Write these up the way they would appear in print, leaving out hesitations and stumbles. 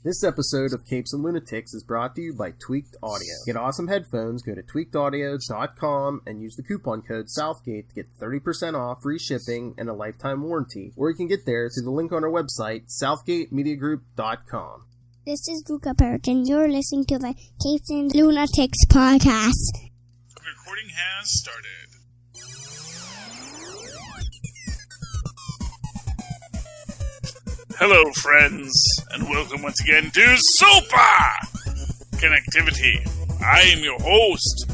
This episode of Capes and Lunatics is brought to you by Tweaked Audio. Get awesome headphones, go to tweakedaudio.com and use the coupon code Southgate to get 30% off, free shipping, and a lifetime warranty. Or you can get there through the link on our website, southgatemediagroup.com. This is Luca Perich, and you're listening to the Capes and Lunatics podcast. Recording has started. Hello, friends, and welcome once again to Superconnectivity. I am your host,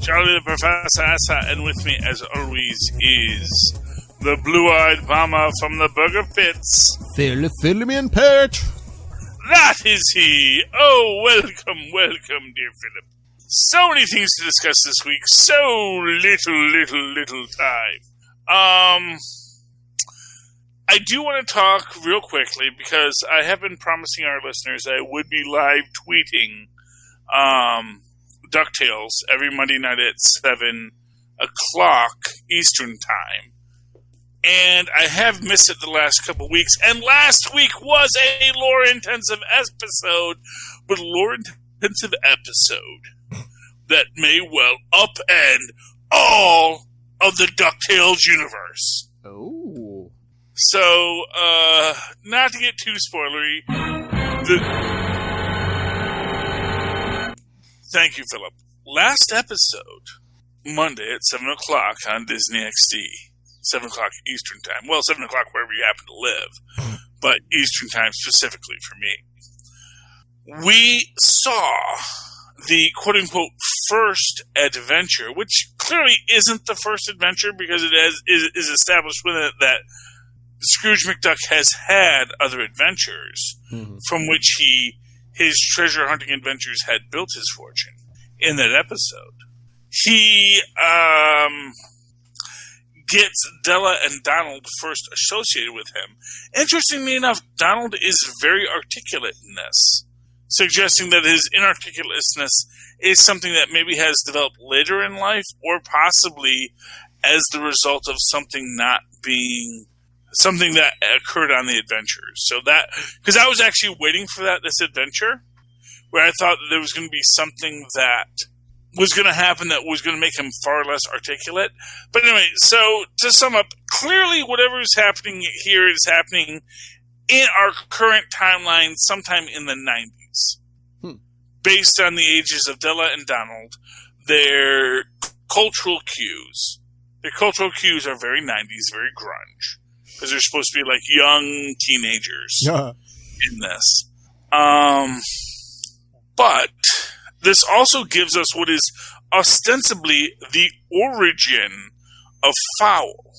Charlie the Professor Asa, and with me, as always, is the blue-eyed mama from the Burger Fits. Fill me and Perich. That is he. Oh, welcome, dear Philip. So many things to discuss this week. So little time. I do want to talk real quickly because I have been promising our listeners I would be live tweeting Ducktales every Monday night at 7 o'clock Eastern Time. And I have missed it the last couple of weeks. And last week was a lore-intensive episode, but a lore-intensive episode that may well upend all of the Ducktales universe. Oh. So, not to get too spoilery, Thank you, Philip. Last episode, Monday at 7 o'clock on Disney XD. 7 o'clock Eastern Time. Well, 7 o'clock wherever you happen to live, but Eastern Time specifically for me. We saw the quote-unquote first adventure, which clearly isn't the first adventure because it is established within it that Scrooge McDuck has had other adventures from which his treasure hunting adventures had built his fortune. In that episode, he gets Della and Donald first associated with him. Interestingly enough, Donald is very articulate in this, suggesting that his inarticulateness is something that maybe has developed later in life or possibly as the result of something that occurred on the adventures. So that, because I was actually waiting for this adventure, where I thought that there was going to be something that was going to happen that was going to make him far less articulate. But anyway, so to sum up, clearly whatever is happening here is happening in our current timeline sometime in the 90s. Based on the ages of Della and Donald, their cultural cues. Their cultural cues are very 90s, very grunge. Because they're supposed to be like young teenagers in this. But this also gives us what is ostensibly the origin of Fowl,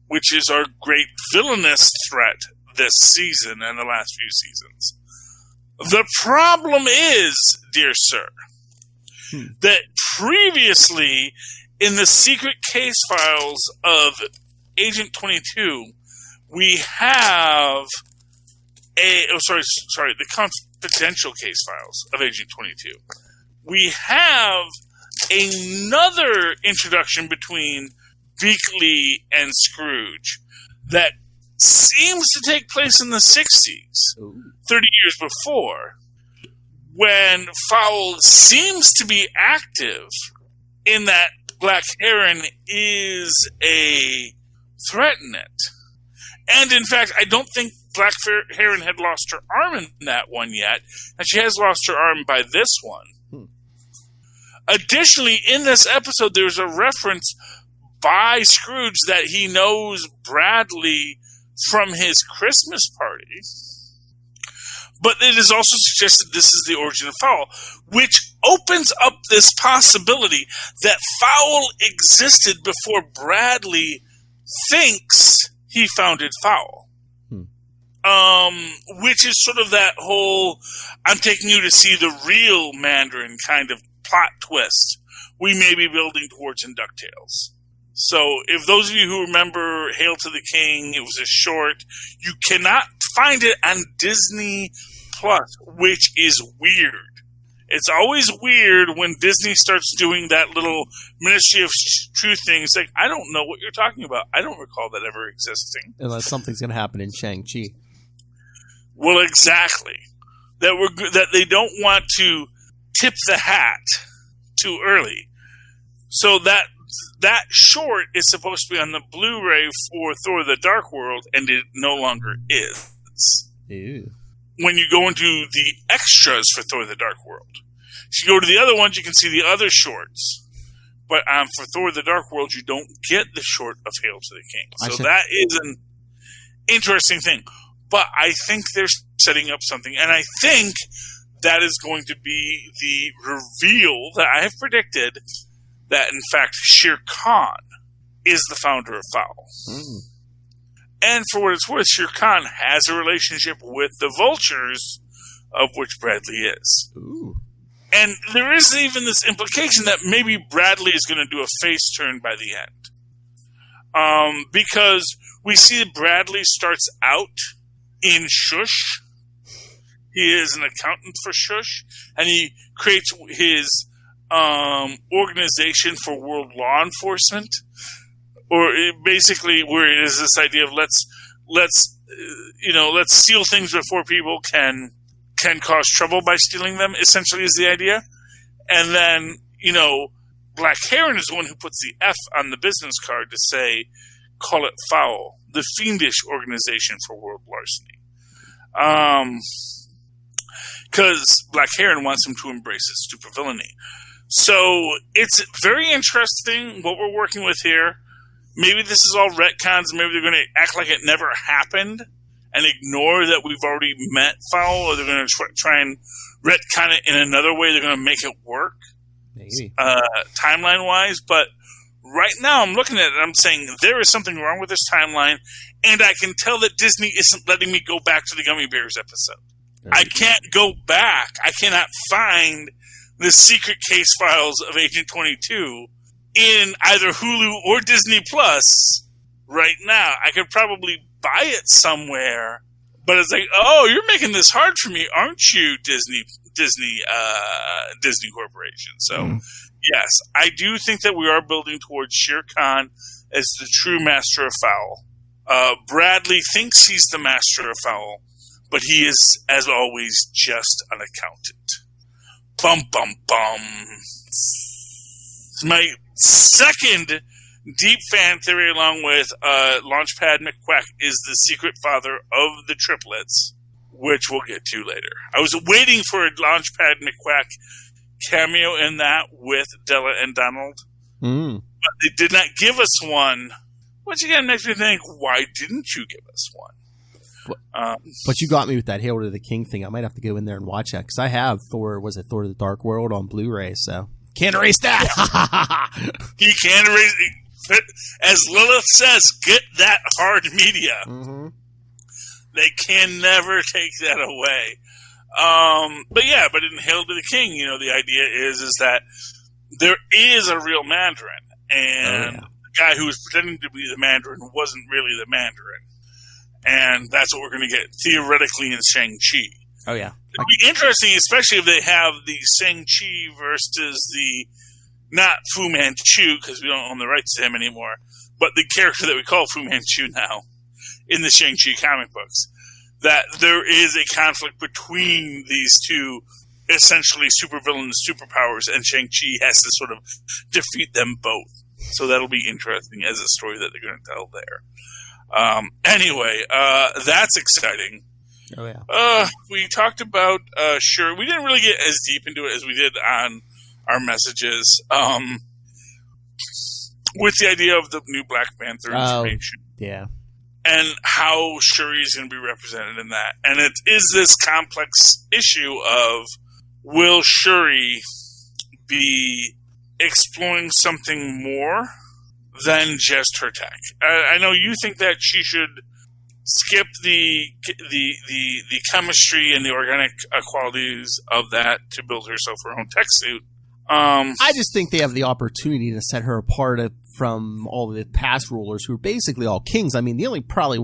which is our great villainous threat this season and the last few seasons. The problem is, dear sir, that previously in the secret case files of Agent 22, we have the confidential case files of Agent 22. We have another introduction between Beakley and Scrooge that seems to take place in the 60s, 30 years before, when Fowl seems to be active in that Black Heron is a threat in it. And in fact, I don't think Black Heron had lost her arm in that one yet, and she has lost her arm by this one. Additionally, in this episode, there's a reference by Scrooge that he knows Bradley from his Christmas party. But it is also suggested this is the origin of Fowl, which opens up this possibility that Fowl existed before Bradley thinks he founded Fowl. Which is sort of that whole I'm taking you to see the real Mandarin kind of plot twist we may be building towards in DuckTales. So if those of you who remember Hail to the King, it was a short, you cannot find it on Disney Plus, which is weird. It's always weird when Disney starts doing that little Ministry of Truth thing. It's like, I don't know what you're talking about. I don't recall that ever existing. Unless something's going to happen in Shang-Chi. Well, exactly. that they don't want to tip the hat too early. So that short is supposed to be on the Blu-ray for Thor: The Dark World, and it no longer is. Ew. When you go into the extras for Thor: The Dark World, if you go to the other ones, you can see the other shorts. But for Thor: The Dark World, you don't get the short of Hail to the King. So that is an interesting thing. But I think they're setting up something, and I think that is going to be the reveal that I have predicted, that in fact Shere Khan is the founder of Fowl. Mm. And for what it's worth, Shere Khan has a relationship with the Vultures, of which Bradley is. Ooh. And there is even this implication that maybe Bradley is going to do a face turn by the end. Because we see that Bradley starts out in Shush. He is an accountant for Shush, and he creates his organization for world law enforcement, or basically where it is this idea of let's steal things before people can cause trouble by stealing them, essentially is the idea. And then, Black Heron is the one who puts the F on the business card to say, call it Foul, the fiendish organization for world larceny. Because Black Heron wants him to embrace his supervillainy. So it's very interesting what we're working with here. Maybe this is all retcons. Maybe they're going to act like it never happened and ignore that we've already met Fowl, or they're going to try and retcon it in another way. They're going to make it work, maybe timeline-wise. But right now, I'm looking at it, and I'm saying there is something wrong with this timeline, and I can tell that Disney isn't letting me go back to the Gummy Bears episode. I can't go back. I cannot find the secret case files of Agent 22 in either Hulu or Disney Plus right now. I could probably buy it somewhere, but it's like, oh, you're making this hard for me, aren't you, Disney Corporation? So, yes, I do think that we are building towards Shere Khan as the true master of Fowl. Bradley thinks he's the master of Fowl, but he is, as always, just an accountant. Bum, bum, bum. My second deep fan theory, along with Launchpad McQuack, is the secret father of the triplets, which we'll get to later. I was waiting for a Launchpad McQuack cameo in that with Della and Donald, but they did not give us one, which again makes me think, why didn't you give us one? But you got me with that Hail to the King thing. I might have to go in there and watch that, because I have Thor the Dark World on Blu-ray, so can't erase that. You can't erase it. As Lilith says, get that hard media. Mm-hmm. They can never take that away. But in Hail to the King, the idea is that there is a real Mandarin, and the guy who was pretending to be the Mandarin wasn't really the Mandarin. And that's what we're going to get theoretically in Shang-Chi. Oh, yeah. It'll be interesting, especially if they have the Shang-Chi versus the, not Fu Manchu, because we don't own the rights to him anymore, but the character that we call Fu Manchu now in the Shang-Chi comic books. That there is a conflict between these two, essentially supervillains, superpowers, and Shang-Chi has to sort of defeat them both. So that'll be interesting as a story that they're going to tell there. Anyway, that's exciting. Oh, yeah. We talked about, we didn't really get as deep into it as we did on our messages, with the idea of the new Black Panther information. Yeah. And how Shuri is going to be represented in that. And it is this complex issue of, will Shuri be exploring something more than just her tech? I know you think that she should skip the chemistry and the organic qualities of that to build herself her own tech suit. I just think they have the opportunity to set her apart from all the past rulers who are basically all kings. I mean, the only probably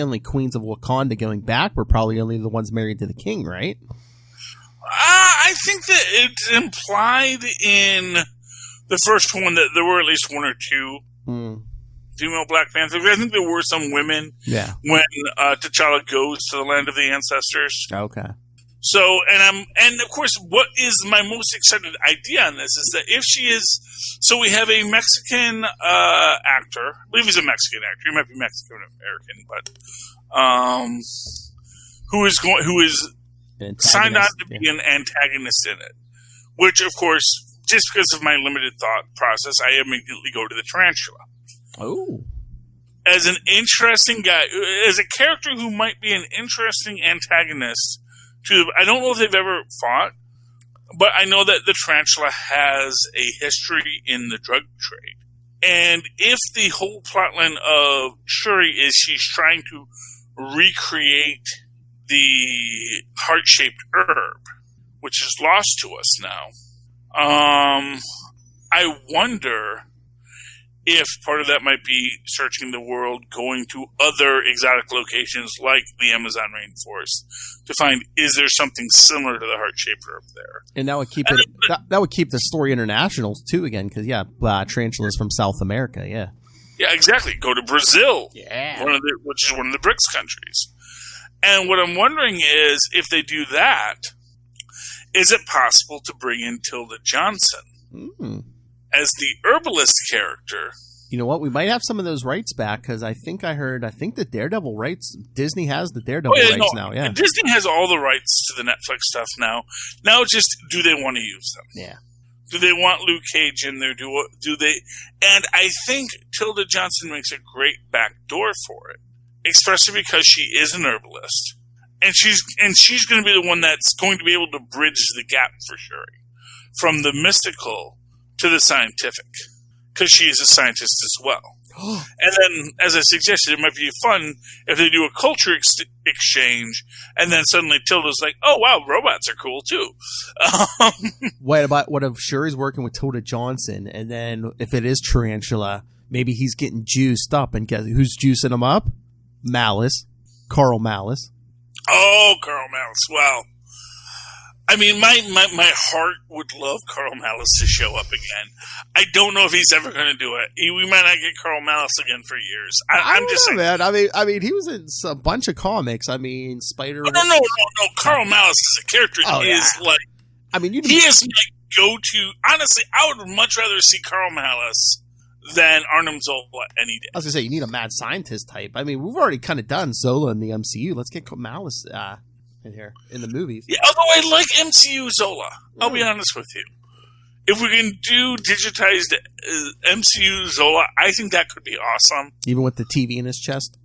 only queens of Wakanda going back were probably only the ones married to the king, right? I think that it's implied in the first one that there were at least one or two female Black Panthers. I think there were some women when T'Challa goes to the land of the ancestors. Okay. So, and of course, what is my most excited idea on this is that if she is, so we have a Mexican actor. I believe he's a Mexican actor. He might be Mexican American, but who is signed on to be an antagonist in it. Which, of course, just because of my limited thought process, I immediately go to the Tarantula. Oh. As an interesting guy, as a character who might be an interesting antagonist. I don't know if they've ever fought, but I know that the Tarantula has a history in the drug trade. And if the whole plotline of Shuri is she's trying to recreate the heart-shaped herb, which is lost to us now, I wonder if part of that might be searching the world, going to other exotic locations like the Amazon rainforest to find, is there something similar to the heart-shaped herb there? And that would keep that would keep the story international too again, because Tarantula's from South America, yeah. Yeah, exactly. Go to Brazil, yeah, which is one of the BRICS countries. And what I'm wondering is, if they do that, is it possible to bring in Tilda Johnson as the herbalist character? You know what? We might have some of those rights back, because I think the Daredevil rights, Disney has the Daredevil rights now, yeah. Disney has all the rights to the Netflix stuff now. Now it's just, do they want to use them? Yeah. Do they want Luke Cage in there? Do they? And I think Tilda Johnson makes a great backdoor for it, especially because she is an herbalist. And she's going to be the one that's going to be able to bridge the gap for Shuri from the mystical to the scientific, because she is a scientist as well. And then, as I suggested, it might be fun if they do a culture exchange, and then suddenly Tilda's like, "Oh wow, robots are cool too." What if Shuri's working with Tilda Johnson, and then if it is Tarantula, maybe he's getting juiced up, and guess who's juicing him up? Carl Malice. Oh, Carl Malice. Wow. I mean, my heart would love Carl Malice to show up again. I don't know if he's ever going to do it. We might not get Carl Malice again for years. I'm just saying, man. I mean, he was in a bunch of comics. I mean, Spider. No. Carl Malice as a character like. I mean, he is my go-to. Honestly, I would much rather see Carl Malice than Arnim Zola any day. I was gonna say, you need a mad scientist type. I mean, we've already kind of done Zola in the MCU. Let's get Malice in here in the movies. Yeah, although I like MCU Zola. I'll be honest with you. If we can do digitized MCU Zola, I think that could be awesome. Even with the TV in his chest?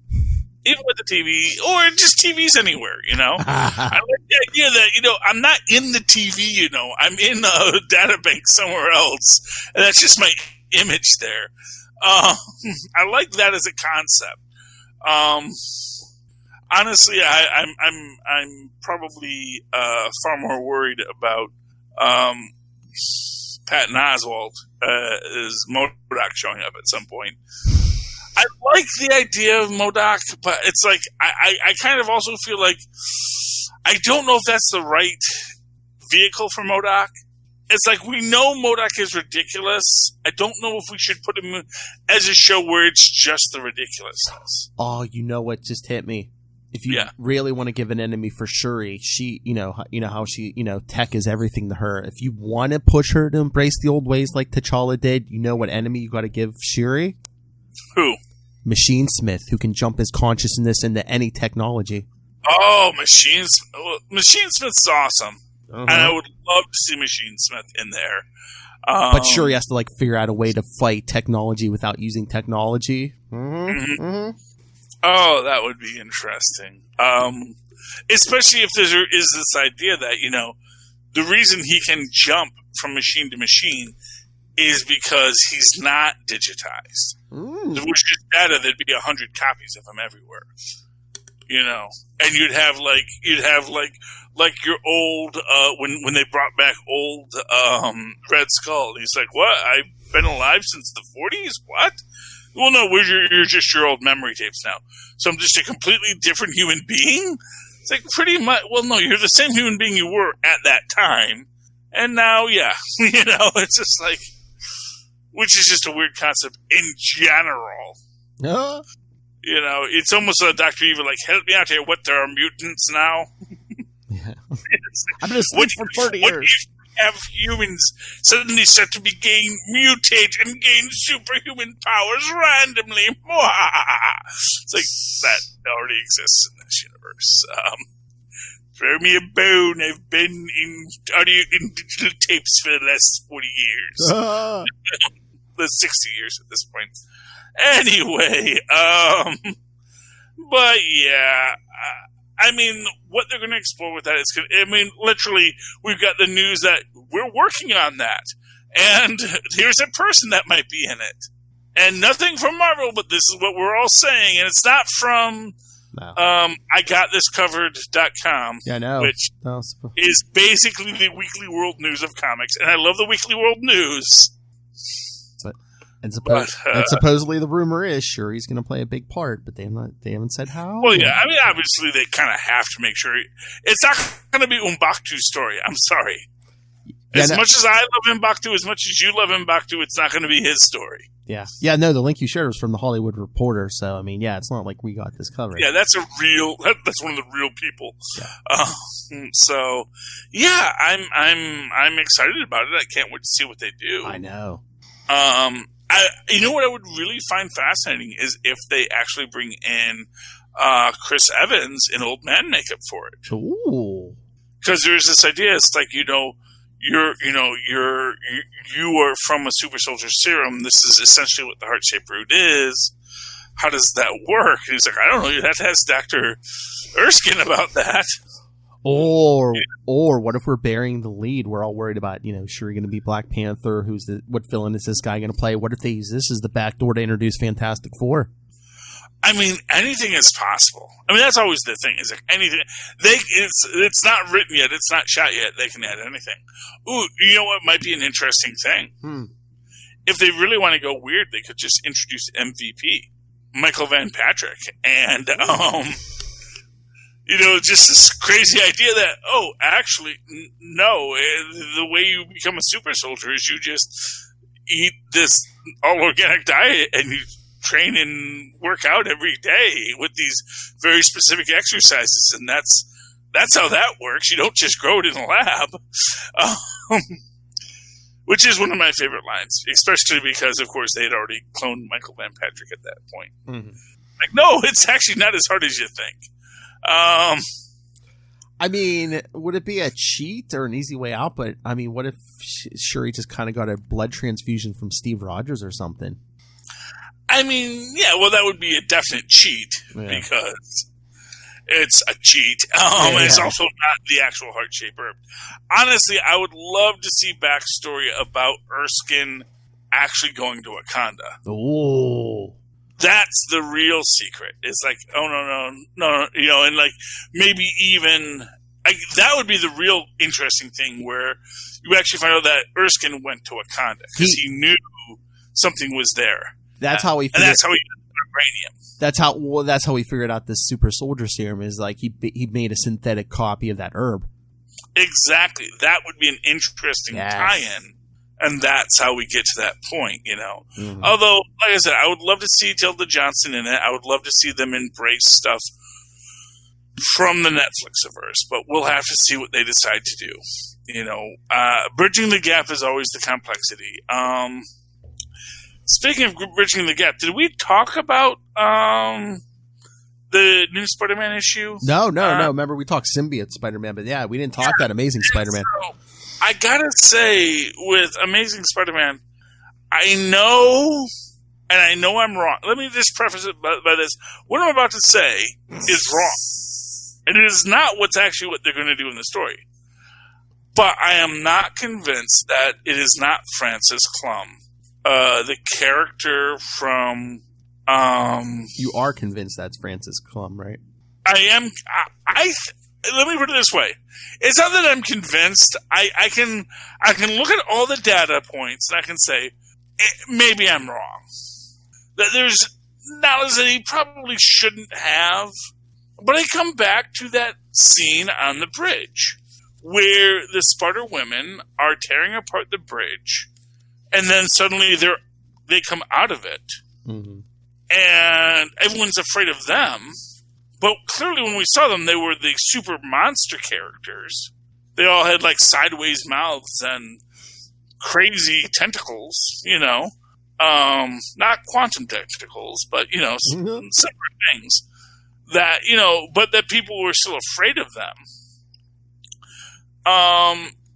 Even with the TV, or just TVs anywhere, you know? I like the idea that, I'm not in the TV, I'm in a data bank somewhere else, and that's just my image there. I like that as a concept. Honestly, I'm probably far more worried about Patton Oswalt as MODOK showing up at some point. I like the idea of MODOK, but it's like I kind of also feel like I don't know if that's the right vehicle for MODOK. It's like, we know MODOK is ridiculous. I don't know if we should put him as a show where it's just the ridiculousness. Oh, you know what just hit me? If you really want to give an enemy for Shuri, she, how she, tech is everything to her. If you want to push her to embrace the old ways like T'Challa did, you know what enemy you got to give Shuri? Who? Machine Smith, who can jump his consciousness into any technology. Oh, Machine Smith's awesome. And I would love to see Machine Smith in there. But Shuri has to figure out a way to fight technology without using technology. Oh, that would be interesting. Especially if there is this idea that, the reason he can jump from machine to machine is because he's not digitized. Which is data, there'd be 100 copies of him everywhere. And you'd have your old when they brought back old Red Skull. He's like, what? I've been alive since the 40s? What? Well, no, you're just your old memory tapes now. So I'm just a completely different human being? It's like, pretty much, well, no, you're the same human being you were at that time. And now, yeah, it's just like, which is just a weird concept in general. It's almost a Dr. Evil, like, help me out here, what, there are mutants now? I've been asleep for 30 What years. if you have humans suddenly start to mutate and gain superhuman powers randomly? It's like, that already exists in this universe. Throw me a bone. I've been in digital tapes for the last 40 years. The 60 years at this point. Anyway, but yeah, I mean, what they're going to explore with that is, I mean, literally, we've got the news that we're working on that, and here's a person that might be in it. And nothing from Marvel, but this is what we're all saying, and it's not from IGotThisCovered.com, which is basically the Weekly World News of comics, and I love the Weekly World News. And supposedly the rumor is Shuri's going to play a big part, but they haven't said how. Well, yeah, I mean, obviously they kind of have to make sure it's not going to be M'Baku's story. I'm sorry. As much as I love M'Baku, as much as you love M'Baku, it's not going to be his story. Yeah. No, the link you shared was from the Hollywood Reporter, so I mean, yeah, it's not like we got this covered. Yeah, that's that's one of the real people. Yeah. So, yeah, I'm excited about it. I can't wait to see what they do. I know. You know what I would really find fascinating is if they actually bring in Chris Evans in old man makeup for it. Ooh. Because there's this idea, it's like, you are from a super soldier serum. This is essentially what the heart-shaped root is. How does that work? And he's like, I don't know. You have to ask Dr. Erskine about that. Or what if we're burying the lead? We're all worried about, Shuri going to be Black Panther. What villain is this guy going to play? What if they use this as the backdoor to introduce Fantastic Four? I mean, anything is possible. I mean, that's always the thing. Is like anything. It's not written yet. It's not shot yet. They can add anything. Ooh, you know what might be an interesting thing? If they really want to go weird, they could just introduce MVP, Michael Van Patrick, and just this crazy idea that, actually, no, the way you become a super soldier is you just eat this all-organic diet and you train and work out every day with these very specific exercises, and that's how that works. You don't just grow it in a lab. Which is one of my favorite lines, especially because, of course, they had already cloned Michael Van Patrick at that point. Mm-hmm. Like, no, it's actually not as hard as you think. I mean, would it be a cheat or an easy way out? But, I mean, what if Shuri just kind of got a blood transfusion from Steve Rogers or something? I mean, yeah, well, that would be a definite cheat because it's a cheat. It's also not the actual heart-shaped herb. Honestly, I would love to see backstory about Erskine actually going to Wakanda. Ooh. That's the real secret. It's like, no, and like maybe even that would be the real interesting thing where you actually find out that Erskine went to Wakanda because he knew something was there. That's how we. And that's how he got vibranium. That's how we figured out this super soldier serum is like he made a synthetic copy of that herb. Exactly. That would be an interesting tie-in. And that's how we get to that point, Mm-hmm. Although, like I said, I would love to see Tilda Johnson in it. I would love to see them embrace stuff from the Netflixiverse, but we'll have to see what they decide to do. Bridging the gap is always the complexity. Speaking of bridging the gap, did we talk about the new Spider-Man issue? No. Remember, we talked symbiote Spider-Man, but yeah, we didn't talk that Amazing Spider-Man. So, I gotta say, with Amazing Spider-Man, I know I'm wrong. Let me just preface it by this. What I'm about to say is wrong. And it is not what they're going to do in the story. But I am not convinced that it is not Francis Klum. The character from... You are convinced that's Francis Klum, right? I am... Let me put it this way. It's not that I'm convinced. I can look at all the data points and I can say, maybe I'm wrong. That there's knowledge that he probably shouldn't have. But I come back to that scene on the bridge where the Sparta women are tearing apart the bridge and then suddenly they come out of it. Mm-hmm. And everyone's afraid of them. But clearly when we saw them, they were the super monster characters. They all had like sideways mouths and crazy tentacles, you know. Not quantum tentacles, but, you know, separate things that, you know, but that people were still afraid of them.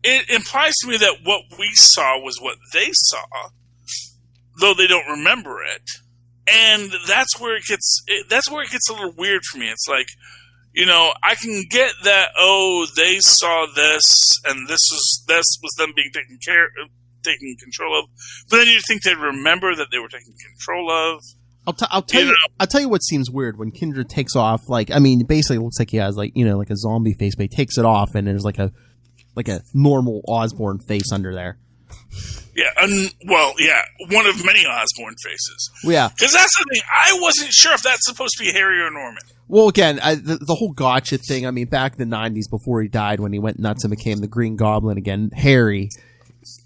It implies to me that what we saw was what they saw, though they don't remember it. And that's where it gets a little weird for me. It's like, you know, I can get that, they saw this and this was them being taken control of. But then you'd think they'd remember that they were taken control of. I'll tell you what seems weird when Kindred takes off. Like, I mean, basically it looks like he has like, you know, like a zombie face, but he takes it off and there's like a normal Osborn face under there. Yeah, one of many Osborn faces. Yeah. Because that's the thing. I wasn't sure if that's supposed to be Harry or Norman. Well, again, the whole gotcha thing, I mean, back in the 90s before he died, when he went nuts and became the Green Goblin again, Harry,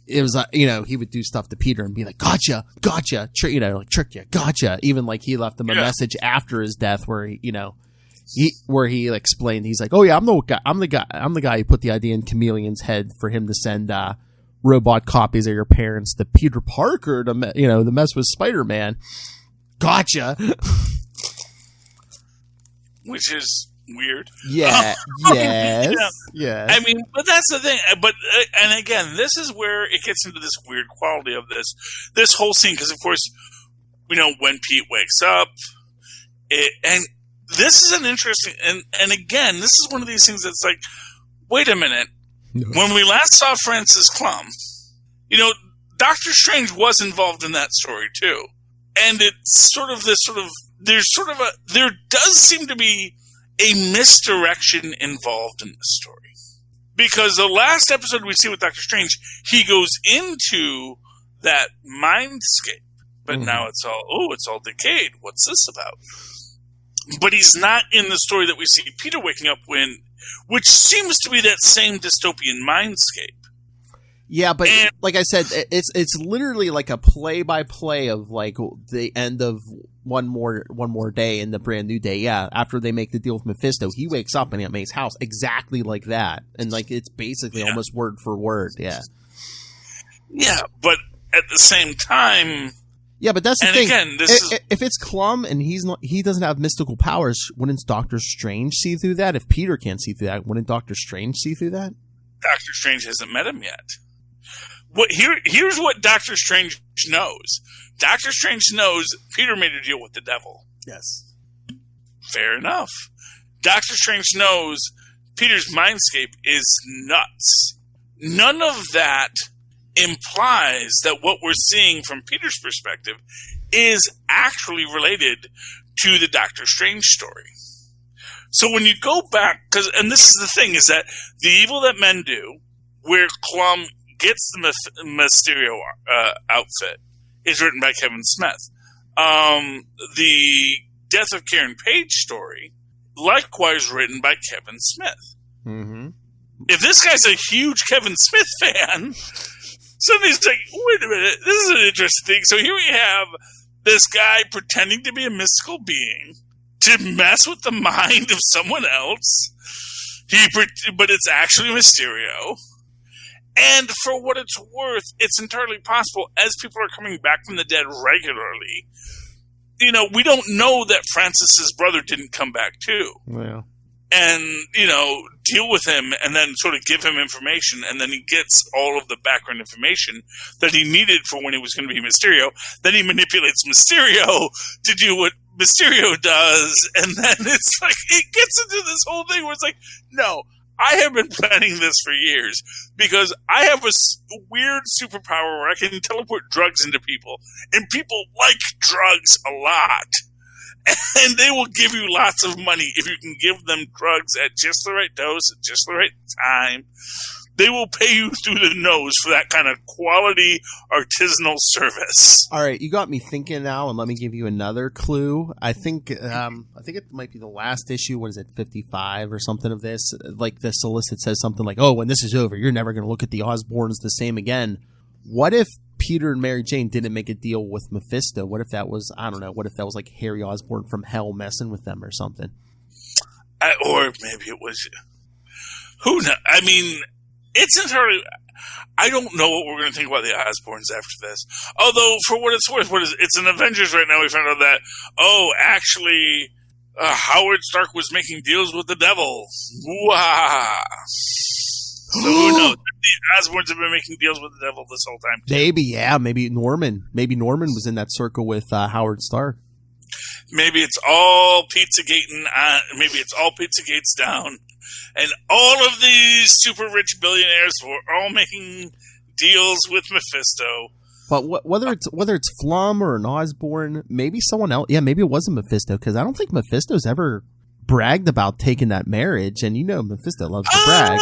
it was like, you know, he would do stuff to Peter and be like, gotcha, tricked you, gotcha. Even like he left him a message after his death where he, you know, he explained, he's like, oh yeah, I'm the guy who put the idea in Chameleon's head for him to send robot copies of your parents to Peter Parker to mess with Spider-Man. Gotcha. Which is weird. Yeah. Yes. Yeah. I mean, but that's the thing. But and again, this is where it gets into this weird quality of this whole scene, because of course, you know, when Pete wakes up, and this is an interesting, and again, this is one of these things that's like, wait a minute. No. When we last saw Francis Clum, you know, Doctor Strange was involved in that story too. And it's there does seem to be a misdirection involved in this story. Because the last episode we see with Doctor Strange, he goes into that mindscape. But now it's all decayed. What's this about? But he's not in the story that we see Peter waking up which seems to be that same dystopian mindscape. Yeah, but like I said, it's literally like a play-by-play of like the end of one more day in the brand new day. Yeah, after they make the deal with Mephisto, he wakes up at May's house exactly like that, and like it's basically almost word for word. Yeah. Yeah, but at the same time. Yeah, but that's the thing. Again, if it's Clum and he doesn't have mystical powers, wouldn't Doctor Strange see through that? If Peter can't see through that, wouldn't Doctor Strange see through that? Doctor Strange hasn't met him yet. Here's what Doctor Strange knows. Doctor Strange knows Peter made a deal with the devil. Yes. Fair enough. Doctor Strange knows Peter's mindscape is nuts. None of that implies that what we're seeing from Peter's perspective is actually related to the Doctor Strange story. So when you go back, and this is the thing, is that the evil that men do, where Clum gets the Mysterio outfit, is written by Kevin Smith. The Death of Karen Page story, likewise written by Kevin Smith. Mm-hmm. If this guy's a huge Kevin Smith fan, somebody's like, wait a minute, this is an interesting thing. So here we have this guy pretending to be a mystical being to mess with the mind of someone else. But it's actually Mysterio. And for what it's worth, it's entirely possible, as people are coming back from the dead regularly, you know, we don't know that Francis's brother didn't come back too. Yeah. And, you know, deal with him and then sort of give him information, and then he gets all of the background information that he needed for when he was going to be Mysterio. Then he manipulates Mysterio to do what Mysterio does, and then it's like, it gets into this whole thing where it's like, no, I have been planning this for years because I have a weird superpower where I can teleport drugs into people, and people like drugs a lot. And they will give you lots of money if you can give them drugs at just the right dose, at just the right time. They will pay you through the nose for that kind of quality artisanal service. All right, you got me thinking now, and let me give you another clue. I think it might be the last issue. What is it, 55 or something of this? Like the solicit says something like, "Oh, when this is over, you're never going to look at the Osborns the same again." What if Peter and Mary Jane didn't make a deal with Mephisto? What if that was, I don't know, what if that was like Harry Osborn from hell messing with them or something? Or maybe it was... Who knows? I mean, it's entirely... I don't know what we're going to think about the Osborns after this. Although, for what it's worth, it's an Avengers right now. We found out that, actually, Howard Stark was making deals with the devil. Wah! So who knows? The Osborns have been making deals with the devil this whole time, too. Maybe Norman. Maybe Norman was in that circle with Howard Stark. Maybe it's all Pizzagate maybe it's all Pizzagate's down. And all of these super rich billionaires were all making deals with Mephisto. But whether it's Flum or an Osborn, maybe someone else. Yeah, maybe it wasn't Mephisto, because I don't think Mephisto's ever bragged about taking that marriage. And Mephisto loves to brag.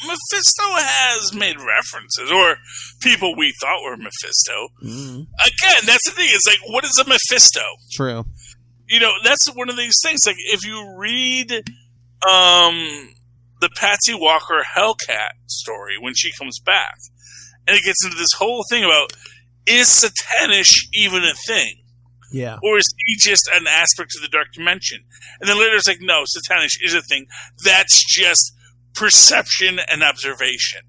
Mephisto has made references, or people we thought were Mephisto. Mm. Again, that's the thing. It's like, what is a Mephisto? True. That's one of these things. Like, if you read the Patsy Walker Hellcat story when she comes back, and it gets into this whole thing about, is Satanish even a thing? Yeah. Or is he just an aspect of the dark dimension? And then later it's like, no, Satanish is a thing. That's just perception and observation.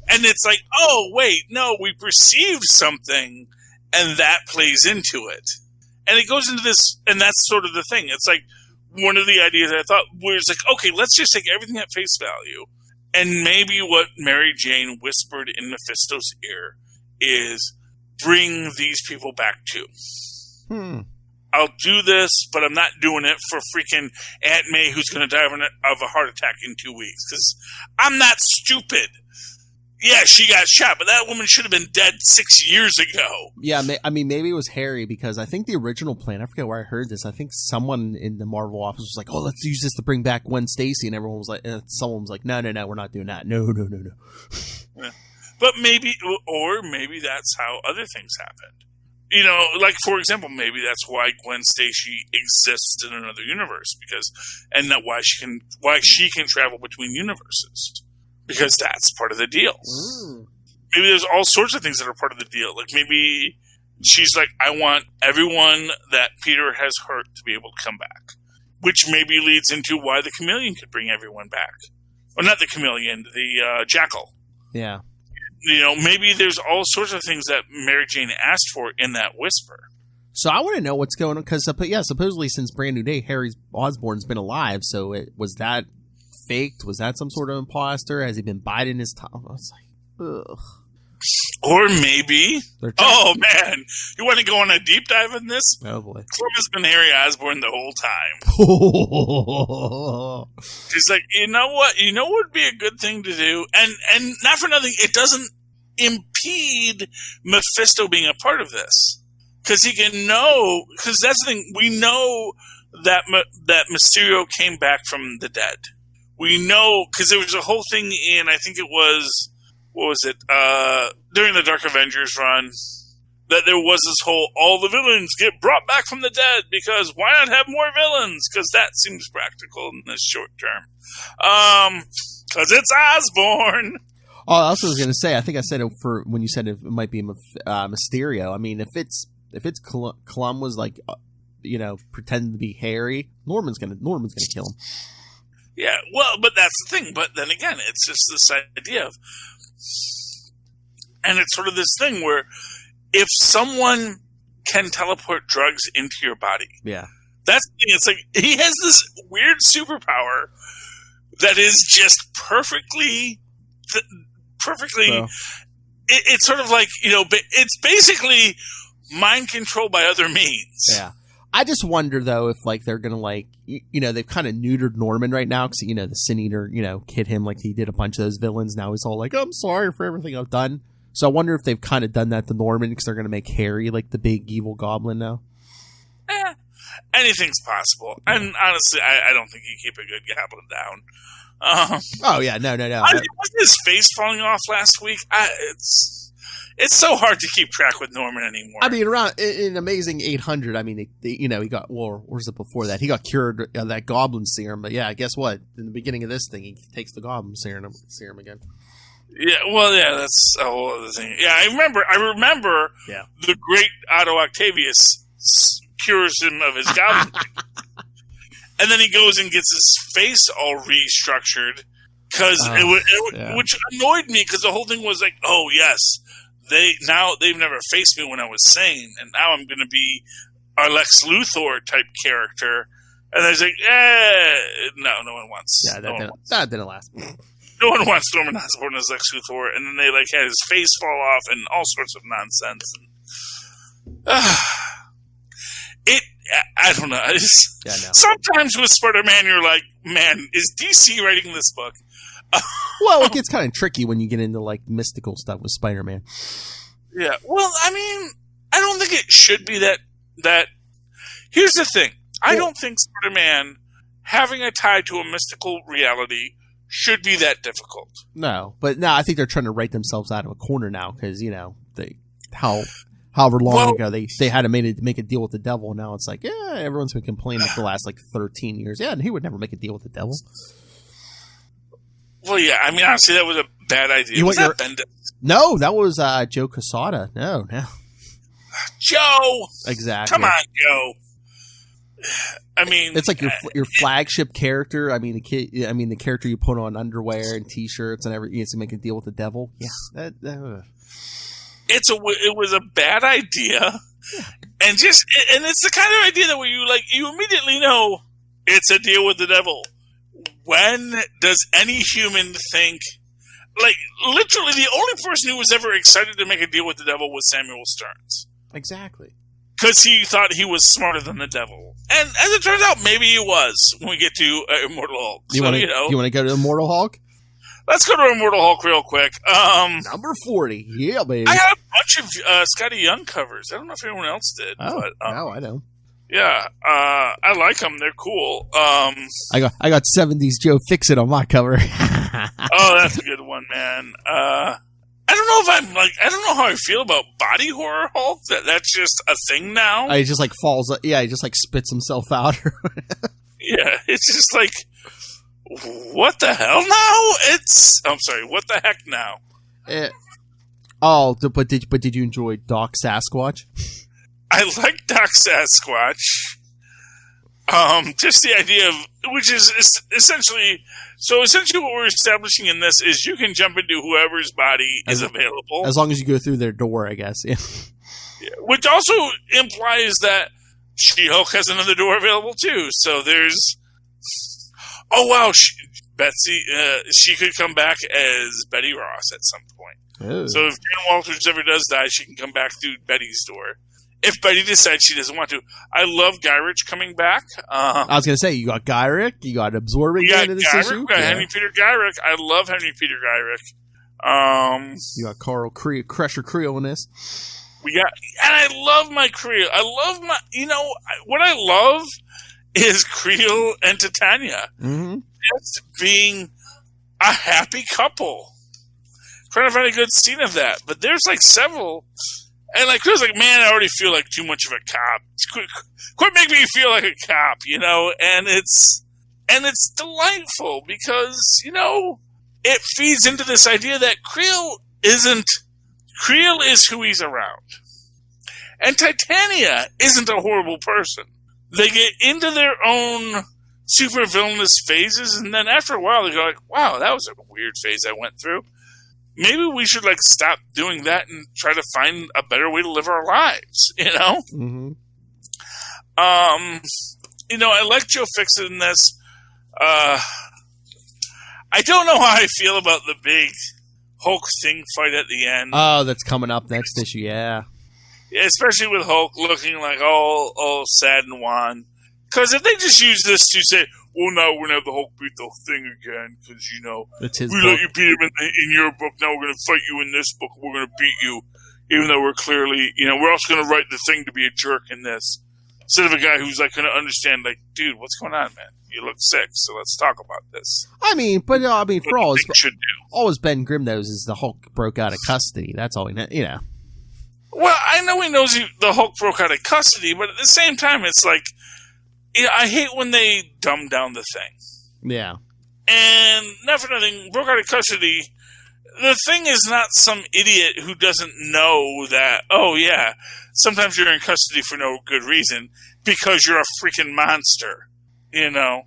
And it's like, oh, wait, no, we perceived something, and that plays into it. And it goes into this, and that's sort of the thing. It's like, one of the ideas I thought was like, okay, let's just take everything at face value. And maybe what Mary Jane whispered in Mephisto's ear is, bring these people back too. I'll do this, but I'm not doing it for freaking Aunt May, who's going to die of a heart attack in 2 weeks. Because I'm not stupid. Yeah, she got shot, but that woman should have been dead 6 years ago. Yeah, I mean, maybe it was Harry, because I think the original plan, I forget where I heard this, I think someone in the Marvel office was like, oh, let's use this to bring back Gwen Stacy, and everyone was like, someone was like, no, we're not doing that. No. Yeah. But maybe that's how other things happened. Like, for example, maybe that's why Gwen Stacy exists in another universe, and that why she can travel between universes. Because that's part of the deal. Maybe there's all sorts of things that are part of the deal. Like, maybe she's like, I want everyone that Peter has hurt to be able to come back. Which maybe leads into why the Chameleon could bring everyone back. Or not the Chameleon, the Jackal. Yeah. Maybe there's all sorts of things that Mary Jane asked for in that whisper. So I want to know what's going on, because supposedly since Brand New Day, Harry Osborn's been alive. So was that faked? Was that some sort of imposter? Has he been biding his time? I was like, ugh. Or maybe... Oh, man. You want to go on a deep dive in this? Oh, boy. Flum has been Harry Osborn the whole time. She's like, you know what? You know what would be a good thing to do? And not for nothing, it doesn't impede Mephisto being a part of this. Because he can know... Because that's the thing. We know that Mysterio came back from the dead. We know... Because there was a whole thing in... I think it was... What was it? During the Dark Avengers run, that there was this whole, all the villains get brought back from the dead, because why not have more villains? Because that seems practical in this short term. Because it's Osborn. Oh, I also was going to say, I think I said it for when you said it might be Mysterio. I mean, if it's Clum was like, pretending to be Harry, Norman's gonna kill him. Yeah, well, but that's the thing. But then again, it's just this idea of, and it's sort of this thing where if someone can teleport drugs into your body, yeah, that's the thing. It's like he has this weird superpower that is just perfectly. Well. It's sort of like, it's basically mind control by other means. Yeah. I just wonder, though, if, they're going to, they've kind of neutered Norman right now because, the Sin Eater, kid him like he did a bunch of those villains. Now he's all like, I'm sorry for everything I've done. So I wonder if they've kind of done that to Norman because they're going to make Harry, the big evil goblin now. Anything's possible. Yeah. And honestly, I don't think you keep a good goblin down. Oh, yeah, no. Wasn't his face falling off last week? It's so hard to keep track with Norman anymore. I mean, around in Amazing 800, I mean, he got, or was it before that? He got cured of that goblin serum. But yeah, guess what? In the beginning of this thing, he takes the goblin serum again. Yeah, well, yeah, that's a whole other thing. Yeah, I remember yeah. The great Otto Octavius cures him of his goblin. and then he goes and gets his face all restructured which annoyed me because the whole thing was like, oh yes, they've never faced me when I was sane, and now I'm going to be our Lex Luthor type character. And I was like, no one wants. Yeah, that didn't last. No one wants Norman Osborn as Lex Luthor, and then they like had his face fall off and all sorts of nonsense. I don't know. Sometimes with Spider-Man, you're like, man, is DC writing this book? Well, it gets kind of tricky when you get into like mystical stuff with Spider-Man. Yeah. Well, I mean, I don't think it should be that. Here's the thing. I don't think Spider-Man having a tie to a mystical reality should be that difficult. No, but I think they're trying to write themselves out of a corner now because however long ago they had to make a deal with the devil, and now it's like, yeah, everyone's been complaining for the last like 13 years. Yeah, and he would never make a deal with the devil. Well, yeah, I mean, honestly, that was a bad idea. No, that was Joe Quesada. No. Joe! Exactly. Come on, Joe. I mean, it's like your flagship character. I mean, the character you put on underwear and T-shirts and everything to make a deal with the devil. Yeah, it was a bad idea, and it's the kind of idea that where you immediately know it's a deal with the devil. When does any human think? Like, literally, the only person who was ever excited to make a deal with the devil was Samuel Stearns. Exactly. Because he thought he was smarter than the devil. And as it turns out, maybe he was when we get to Immortal Hulk. You want to go to Immortal Hulk? Let's go to Immortal Hulk real quick. Number 40. Yeah, baby. I got a bunch of Scotty Young covers. I don't know if anyone else did. Oh, but, no, I know. Yeah, I like them. They're cool. I got 70s Joe Fixit on my cover. Oh, that's a good one, man. I don't know how I feel about body horror Hulk. That's just a thing now. He just like falls. Yeah, he just like spits himself out. Yeah, it's just like, what the hell now? I'm sorry, what the heck now? But did you enjoy Doc Sasquatch? I like Doc Sasquatch. Just the idea of, which is essentially what we're establishing in this is you can jump into whoever's body is available. As long as you go through their door, I guess. Yeah. Which also implies that She-Hulk has another door available too. So there's, oh wow, Betsy, she could come back as Betty Ross at some point. Ooh. So if Dan Walters ever does die, she can come back through Betty's door. If Betty decides she doesn't want to. I love Guy Ritchie coming back. I was going to say, you got Guy Ritchie, you got Absorbing into this issue. We got Henry Peter Guy Ritchie. I love Henry Peter Guy Ritchie. You got Carl Crusher Creel in this. And I love my Creel. What I love is Creel and Titania. Mm-hmm. Just being a happy couple. Trying to find a good scene of that. But there's like several. And like, Creel's like, man, I already feel like too much of a cop. Quit making me feel like a cop, And it's delightful because, it feeds into this idea that Creel is who he's around. And Titania isn't a horrible person. They get into their own super villainous phases, and then after a while they go like, wow, that was a weird phase I went through. Maybe we should stop doing that and try to find a better way to live our lives, Mm-hmm. I like Joe Fixit in this. I don't know how I feel about the big Hulk thing fight at the end. Oh, that's coming up next issue, yeah. Yeah, especially with Hulk looking like all sad and wan. Because if they just use this to say, well, now we're going to have the Hulk beat the thing again, because, it's his we book. let you beat him in your book, now we're going to fight you in this book, we're going to beat you, even though we're clearly, we're also going to write the thing to be a jerk in this. Instead of a guy who's, going to understand, dude, what's going on, man? You look sick, so let's talk about this. For all his Ben Grimm knows is the Hulk broke out of custody. That's all he knows, Well, I know he knows the Hulk broke out of custody, but at the same time, it's like, I hate when they dumb down the thing. Yeah. And not for nothing, broke out of custody. The thing is not some idiot who doesn't know that, oh yeah, sometimes you're in custody for no good reason because you're a freaking monster. You know?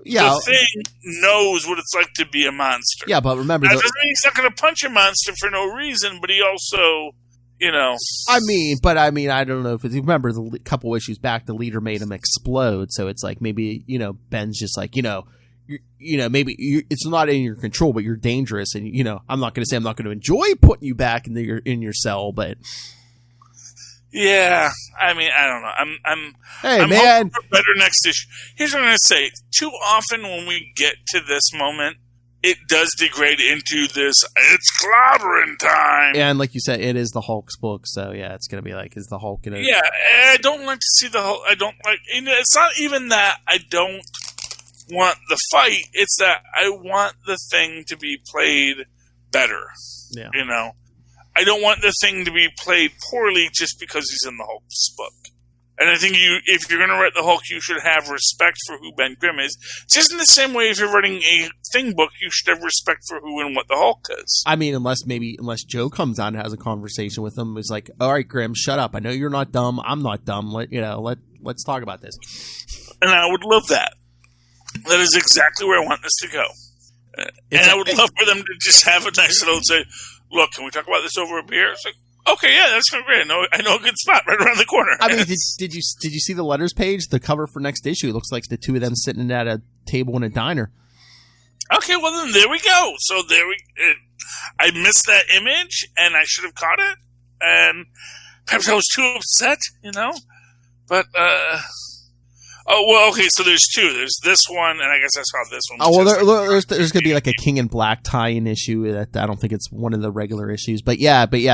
Yeah. The Thing knows what it's like to be a monster. Yeah, but remember... That doesn't mean he's not going to punch a monster for no reason, but he also, you know... I don't know if it's... Remember, the couple issues back, the leader made him explode, so it's like maybe, you know, Ben's just like, maybe it's not in your control, but you're dangerous, and, you know, I'm not going to say I'm not going to enjoy putting you back in your cell, but... Yeah, I mean, I don't know. I'm man, hoping for better next issue. Here's what I'm going to say. Too often when we get to this moment, it does degrade into this, it's clobbering time. And like you said, it is the Hulk's book, so yeah, it's going to be like, is the Hulk going to... Yeah, I don't like to see the Hulk. I don't like... It's not even that I don't want the fight. It's that I want the Thing to be played better. Yeah. You know? I don't want the Thing to be played poorly just because he's in the Hulk's book. And I think if you're going to write the Hulk, you should have respect for who Ben Grimm is. Just in the same way, if you're writing a Thing book, you should have respect for who and what the Hulk is. I mean, unless Joe comes on and has a conversation with him, it's like, all right, Grimm, shut up. I know you're not dumb. I'm not dumb. Let's talk about this. And I would love that. That is exactly where I want this to go. I would love for them to just have a nice little say, look, can we talk about this over a beer? It's like, okay, yeah, that's great. I know a good spot right around the corner. I mean, did you see the letters page? The cover for next issue. It looks like the two of them sitting at a table in a diner. Okay, well then there we go. So I missed that image, and I should have caught it, and perhaps I was too upset, you know. But oh well, okay. So there's two. There's this one, and I guess I saw this one. Oh well, there's going to be like a King in Black tie-in issue. That I don't think it's one of the regular issues, but yeah, the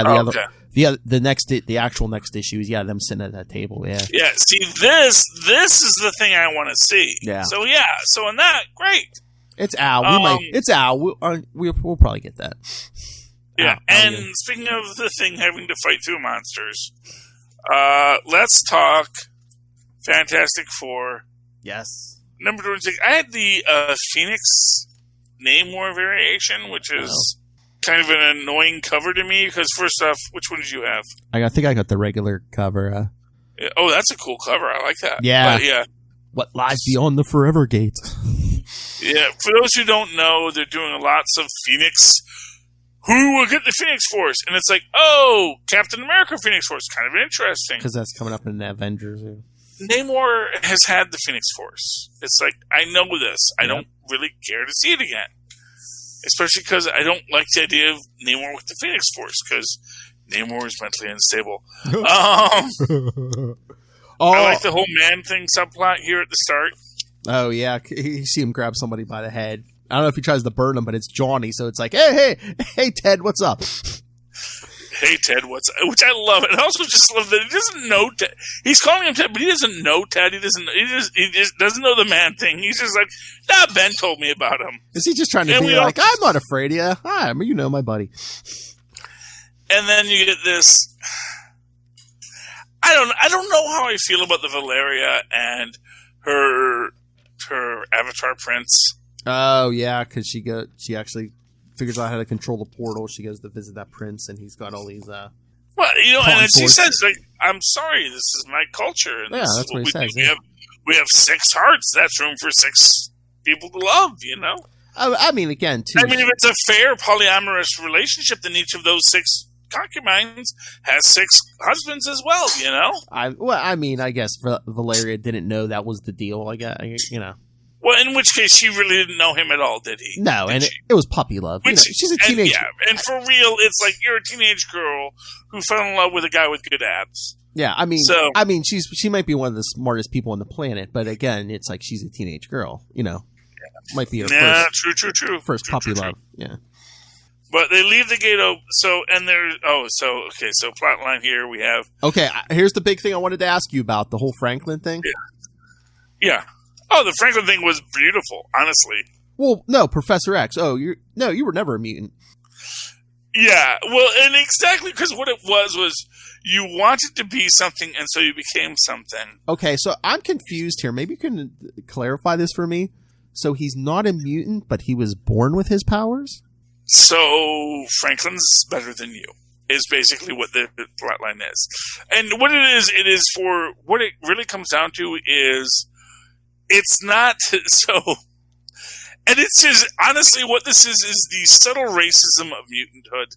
actual next issue is them sitting at that table. Yeah. Yeah. See, this is the thing I want to see. Yeah. So yeah. So in that, great. It's Al. It's Al. We'll probably get that. Yeah. Speaking of the Thing having to fight through monsters, let's talk Fantastic Four. Yes. Number 26. I had the Phoenix Namor variation, which is kind of an annoying cover to me, because first off, which one did you have? I think I got the regular cover. Oh, that's a cool cover. I like that. Yeah. But, yeah. What lies beyond the Forever Gate? Yeah. For those who don't know, they're doing lots of Phoenix. Who will get the Phoenix Force? And it's like, oh, Captain America Phoenix Force. Kind of interesting. Because that's coming up in the Avengers. Namor has had the Phoenix Force. It's like, I know this. I don't really care to see it again. Especially because I don't like the idea of Namor with the Phoenix Force, because Namor is mentally unstable. I like the whole man thing subplot here at the start. Oh, yeah. You see him grab somebody by the head. I don't know if he tries to burn him, but it's Johnny, so it's like, hey, Ted, what's up? Hey, Ted, what's up? Which I love. And I also just love that he doesn't know Ted. He's calling him Ted, but he doesn't know Ted. He just doesn't know the man thing. He's just like, nah, Ben told me about him. Is he just trying to be like, I'm not afraid of you. Hi, you know my buddy. And then you get this. I don't know how I feel about the Valeria and her avatar prince. Oh yeah, because she actually figures out how to control the portal. She goes to visit that prince, and he's got all these. Well, and she says, like, "I'm sorry, this is my culture." And that's what he says. We have 6 hearts. That's room for 6 people to love. You know. I mean, again, too. I mean, if it's a fair polyamorous relationship, then each of those 6 concubines has 6 husbands as well. You know. I guess Valeria didn't know that was the deal. I guess, you know. Well, in which case, she really didn't know him at all, did he? No, and it was puppy love. She's a teenager. And for real, it's like you're a teenage girl who fell in love with a guy with good abs. Yeah, I mean, she might be one of the smartest people on the planet, but again, it's like she's a teenage girl. You know, might be her first puppy love. Yeah. But they leave the gate open. So plot line here we have. Okay, here's the big thing I wanted to ask you about, the whole Franklin thing. Yeah. Oh, the Franklin thing was beautiful, honestly. Well, no, Professor X. Oh, you were never a mutant. Yeah, well, and exactly, because what it was you wanted to be something, and so you became something. Okay, so I'm confused here. Maybe you can clarify this for me. So he's not a mutant, but he was born with his powers? So Franklin's better than you, is basically what the plotline is. And what it is for, what it really comes down to is, it's not so. And it's just, honestly, what this is the subtle racism of mutanthood.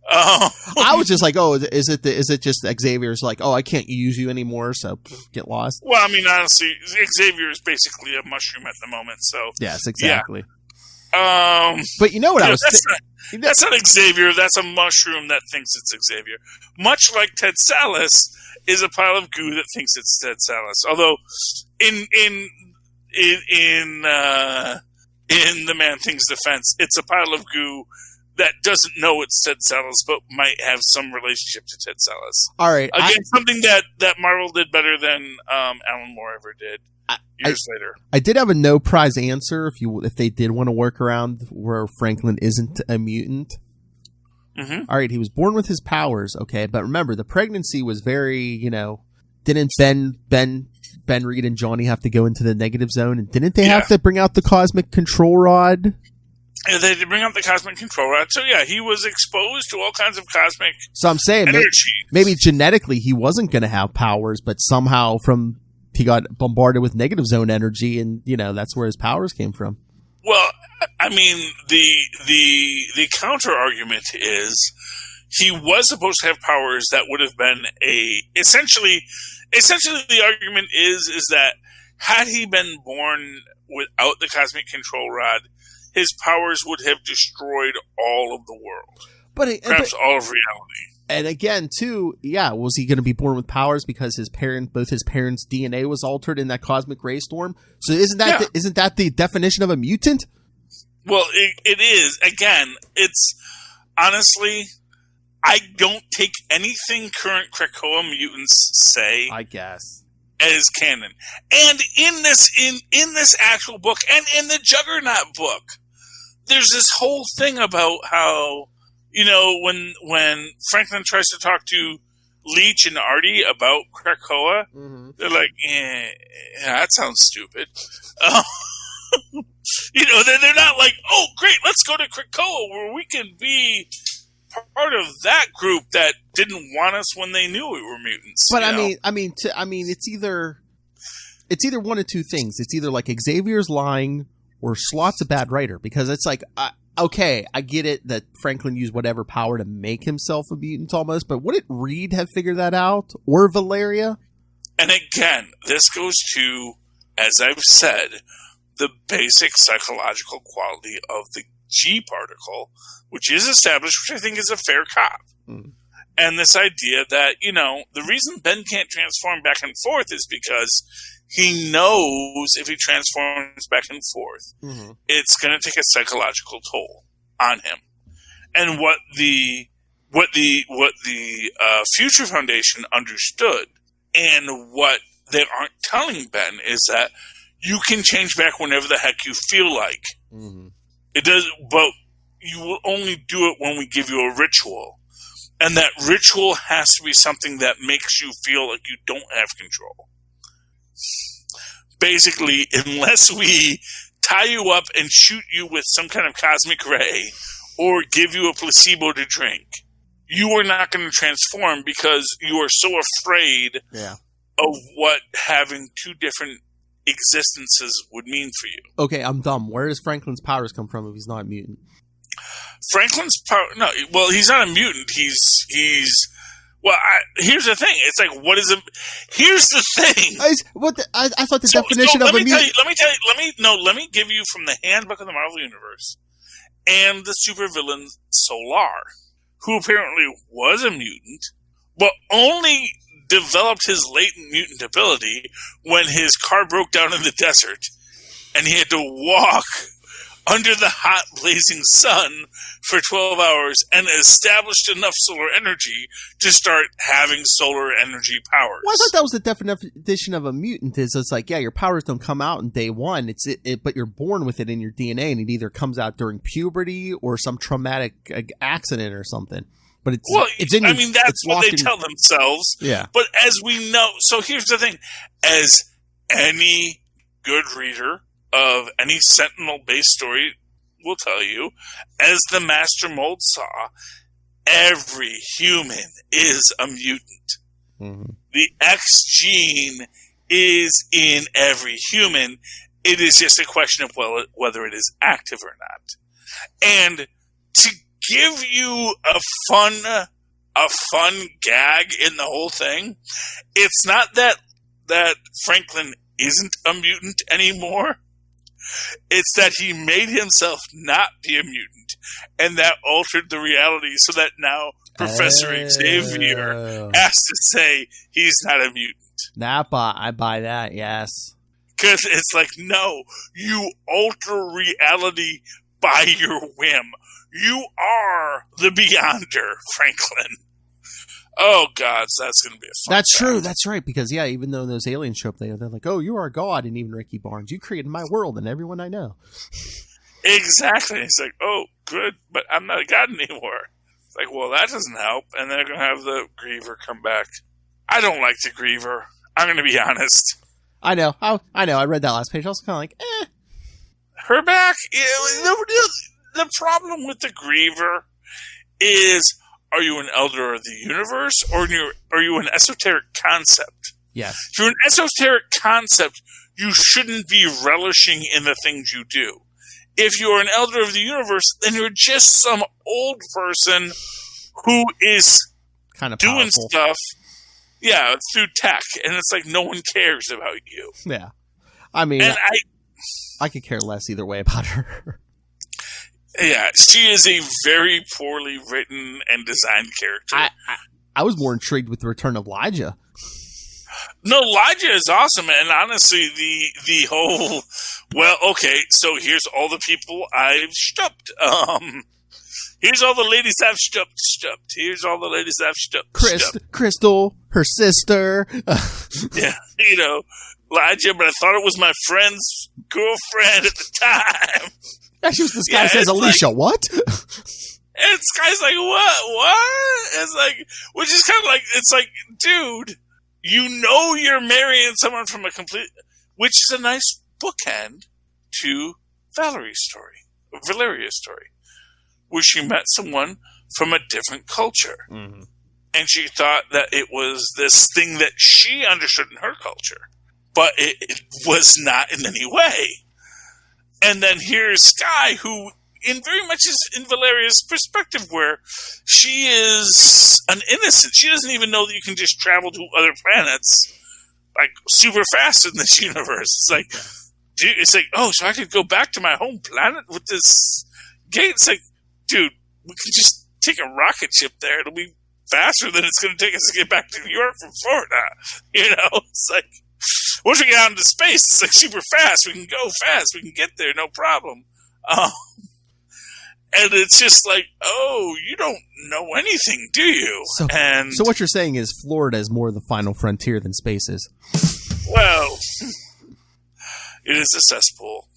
I was just like, oh, is it just Xavier's like, oh, I can't use you anymore, so get lost? Well, I mean, honestly, Xavier is basically a mushroom at the moment, so. Yes, exactly. Yeah. But you know what I was that's not Xavier, that's a mushroom that thinks it's Xavier. Much like Ted Sallis is a pile of goo that thinks it's Ted Sallis. Although, in the Man Thing's defense, it's a pile of goo that doesn't know it's Ted Sallis, but might have some relationship to Ted Sallis. All right. Again, something that Marvel did better than Alan Moore ever did years later. I did have a no prize answer if they did want to work around where Franklin isn't a mutant. Mm-hmm. All right, he was born with his powers, okay, but remember the pregnancy was very, didn't Ben Reed and Johnny have to go into the negative zone, and didn't they have to bring out the cosmic control rod? Yeah, they did bring out the cosmic control rod. So yeah, he was exposed to all kinds of cosmic. So I'm saying maybe genetically he wasn't going to have powers, but somehow he got bombarded with negative zone energy, and that's where his powers came from. Well, I mean, the counter argument is he was supposed to have powers that would have been essentially the argument is that had he been born without the cosmic control rod, his powers would have destroyed all of the world, perhaps all of reality. And again, too, was he going to be born with powers because both his parents' DNA was altered in that cosmic ray storm? So isn't that the definition of a mutant? Well, it is. Again, it's honestly, I don't take anything current Krakoa mutants say, I guess, as canon. And in this actual book, and in the Juggernaut book, there's this whole thing about how, when Franklin tries to talk to Leech and Artie about Krakoa, they're like, that sounds stupid. They're not like, oh, great, let's go to Krakoa where we can be part of that group that didn't want us when they knew we were mutants. But I mean, it's either one of two things. It's either like Xavier's lying or Slott's a bad writer, because it's like, okay, I get it that Franklin used whatever power to make himself a mutant almost, but wouldn't Reed have figured that out, or Valeria? And again, this goes to, as I've said, the basic psychological quality of the G particle, which is established, which I think is a fair cop. And this idea that, the reason Ben can't transform back and forth is because he knows if he transforms back and forth, it's going to take a psychological toll on him. And what the Future Foundation understood, and what they aren't telling Ben, is that you can change back whenever the heck you feel like. It does, but you will only do it when we give you a ritual. And that ritual has to be something that makes you feel like you don't have control. Basically, unless we tie you up and shoot you with some kind of cosmic ray or give you a placebo to drink, you are not going to transform because you are so afraid of what having two different existences would mean for you. Okay, I'm dumb. Where does Franklin's powers come from if he's not a mutant? Franklin's power... No, well, he's not a mutant. He's... Well, here's the thing. It's like, what is a... Here's the thing. I thought the definition of a mutant... Let me give you from the Handbook of the Marvel Universe and the supervillain Solar, who apparently was a mutant, but only developed his latent mutant ability when his car broke down in the desert and he had to walk under the hot blazing sun for 12 hours and established enough solar energy to start having solar energy powers. Well, I thought that was the definition of a mutant. Is it's like, your powers don't come out in day one. It's but you're born with it in your DNA, and it either comes out during puberty or some traumatic accident or something. But it's in. That's what they tell themselves. Yeah. But as we know, so here's the thing: as any good reader of any Sentinel-based story will tell you, as the Master Mold saw, every human is a mutant. The X gene is in every human. It is just a question of whether it is active or not. And to give you a fun gag in the whole thing, it's not that Franklin isn't a mutant anymore. It's that he made himself not be a mutant, and that altered the reality so that now Professor Xavier has to say he's not a mutant. I buy that, yes. Because it's like, no, you alter reality by your whim. You are the Beyonder, Franklin. Oh, God, so that's going to be a fun That's time. true, that's right, because, yeah, even though those aliens show up, they're like, oh, you are God, and even Ricky Barnes, you created my world and everyone I know. Exactly. It's like, oh, good, but I'm not a God anymore. It's like, well, that doesn't help, and they're going to have the Griever come back. I don't like the Griever. I'm going to be honest. I know. I read that last page. I was kind of like, Her back? The problem with the Griever is, are you an elder of the universe, or are you an esoteric concept? yes. If you're an esoteric concept, you shouldn't be relishing in the things you do. If you're an elder of the universe, then you're just some old person who is Kind of doing powerful. stuff, through tech, and it's like no one cares about you. Yeah. I mean, And I could care less either way about her. she is a very poorly written and designed character. I was more intrigued with the return of Elijah. No, Elijah is awesome, and honestly, the whole, well, okay, so here's all the people I've stupped. Here's all the ladies I've stupped. Here's all the ladies I've stupped. Crystal, her sister. Yeah, Elijah, but I thought it was my friend's girlfriend at the time. Yeah, she was disguised as Alicia. What? And this guy's like, what? It's like, which is kind of like, it's like, dude, you're marrying someone from which is a nice bookend to Valeria's story, where she met someone from a different culture. Mm-hmm. And she thought that it was this thing that she understood in her culture, but it was not in any way. And then here's Sky, who in very much is in Valeria's perspective, where she is an innocent. She doesn't even know that you can just travel to other planets like super fast in this universe. It's like, dude, oh, so I could go back to my home planet with this gate. It's like, dude, we can just take a rocket ship there. It'll be faster than it's going to take us to get back to New York from Florida. It's like, once we get out into space, it's like super fast. We can go fast. We can get there, no problem. And it's just like, oh, you don't know anything, do you? So what you're saying is Florida is more the final frontier than space is. Well, it is a cesspool.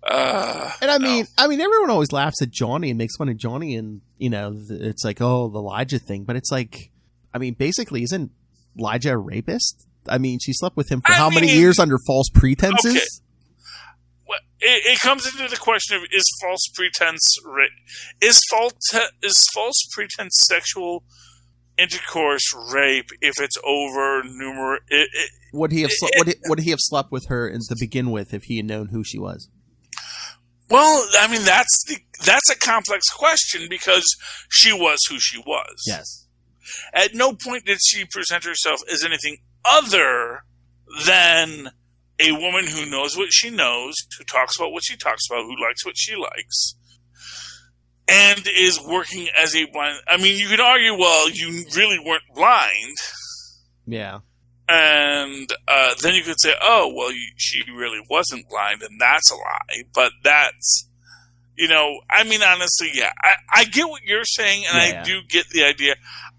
And I mean, everyone always laughs at Johnny and makes fun of Johnny, and it's like, oh, the Elijah thing. But it's like, I mean, basically, isn't Elijah a rapist? I mean, she slept with him for how many years under false pretenses? Okay. Well, it comes into the question of, is false pretense sexual intercourse rape if it's over numerous? Would he have slept with her to begin with if he had known who she was? Well, I mean, that's a complex question, because she was who she was. Yes. At no point did she present herself as anything other than a woman who knows what she knows, who talks about what she talks about, who likes what she likes, and is working as a blind. I mean, you could argue, well, you really weren't blind. Yeah. And then you could say, oh, well, she really wasn't blind, and that's a lie. But that's, I mean, honestly, yeah. I get what you're saying, and I do get the idea.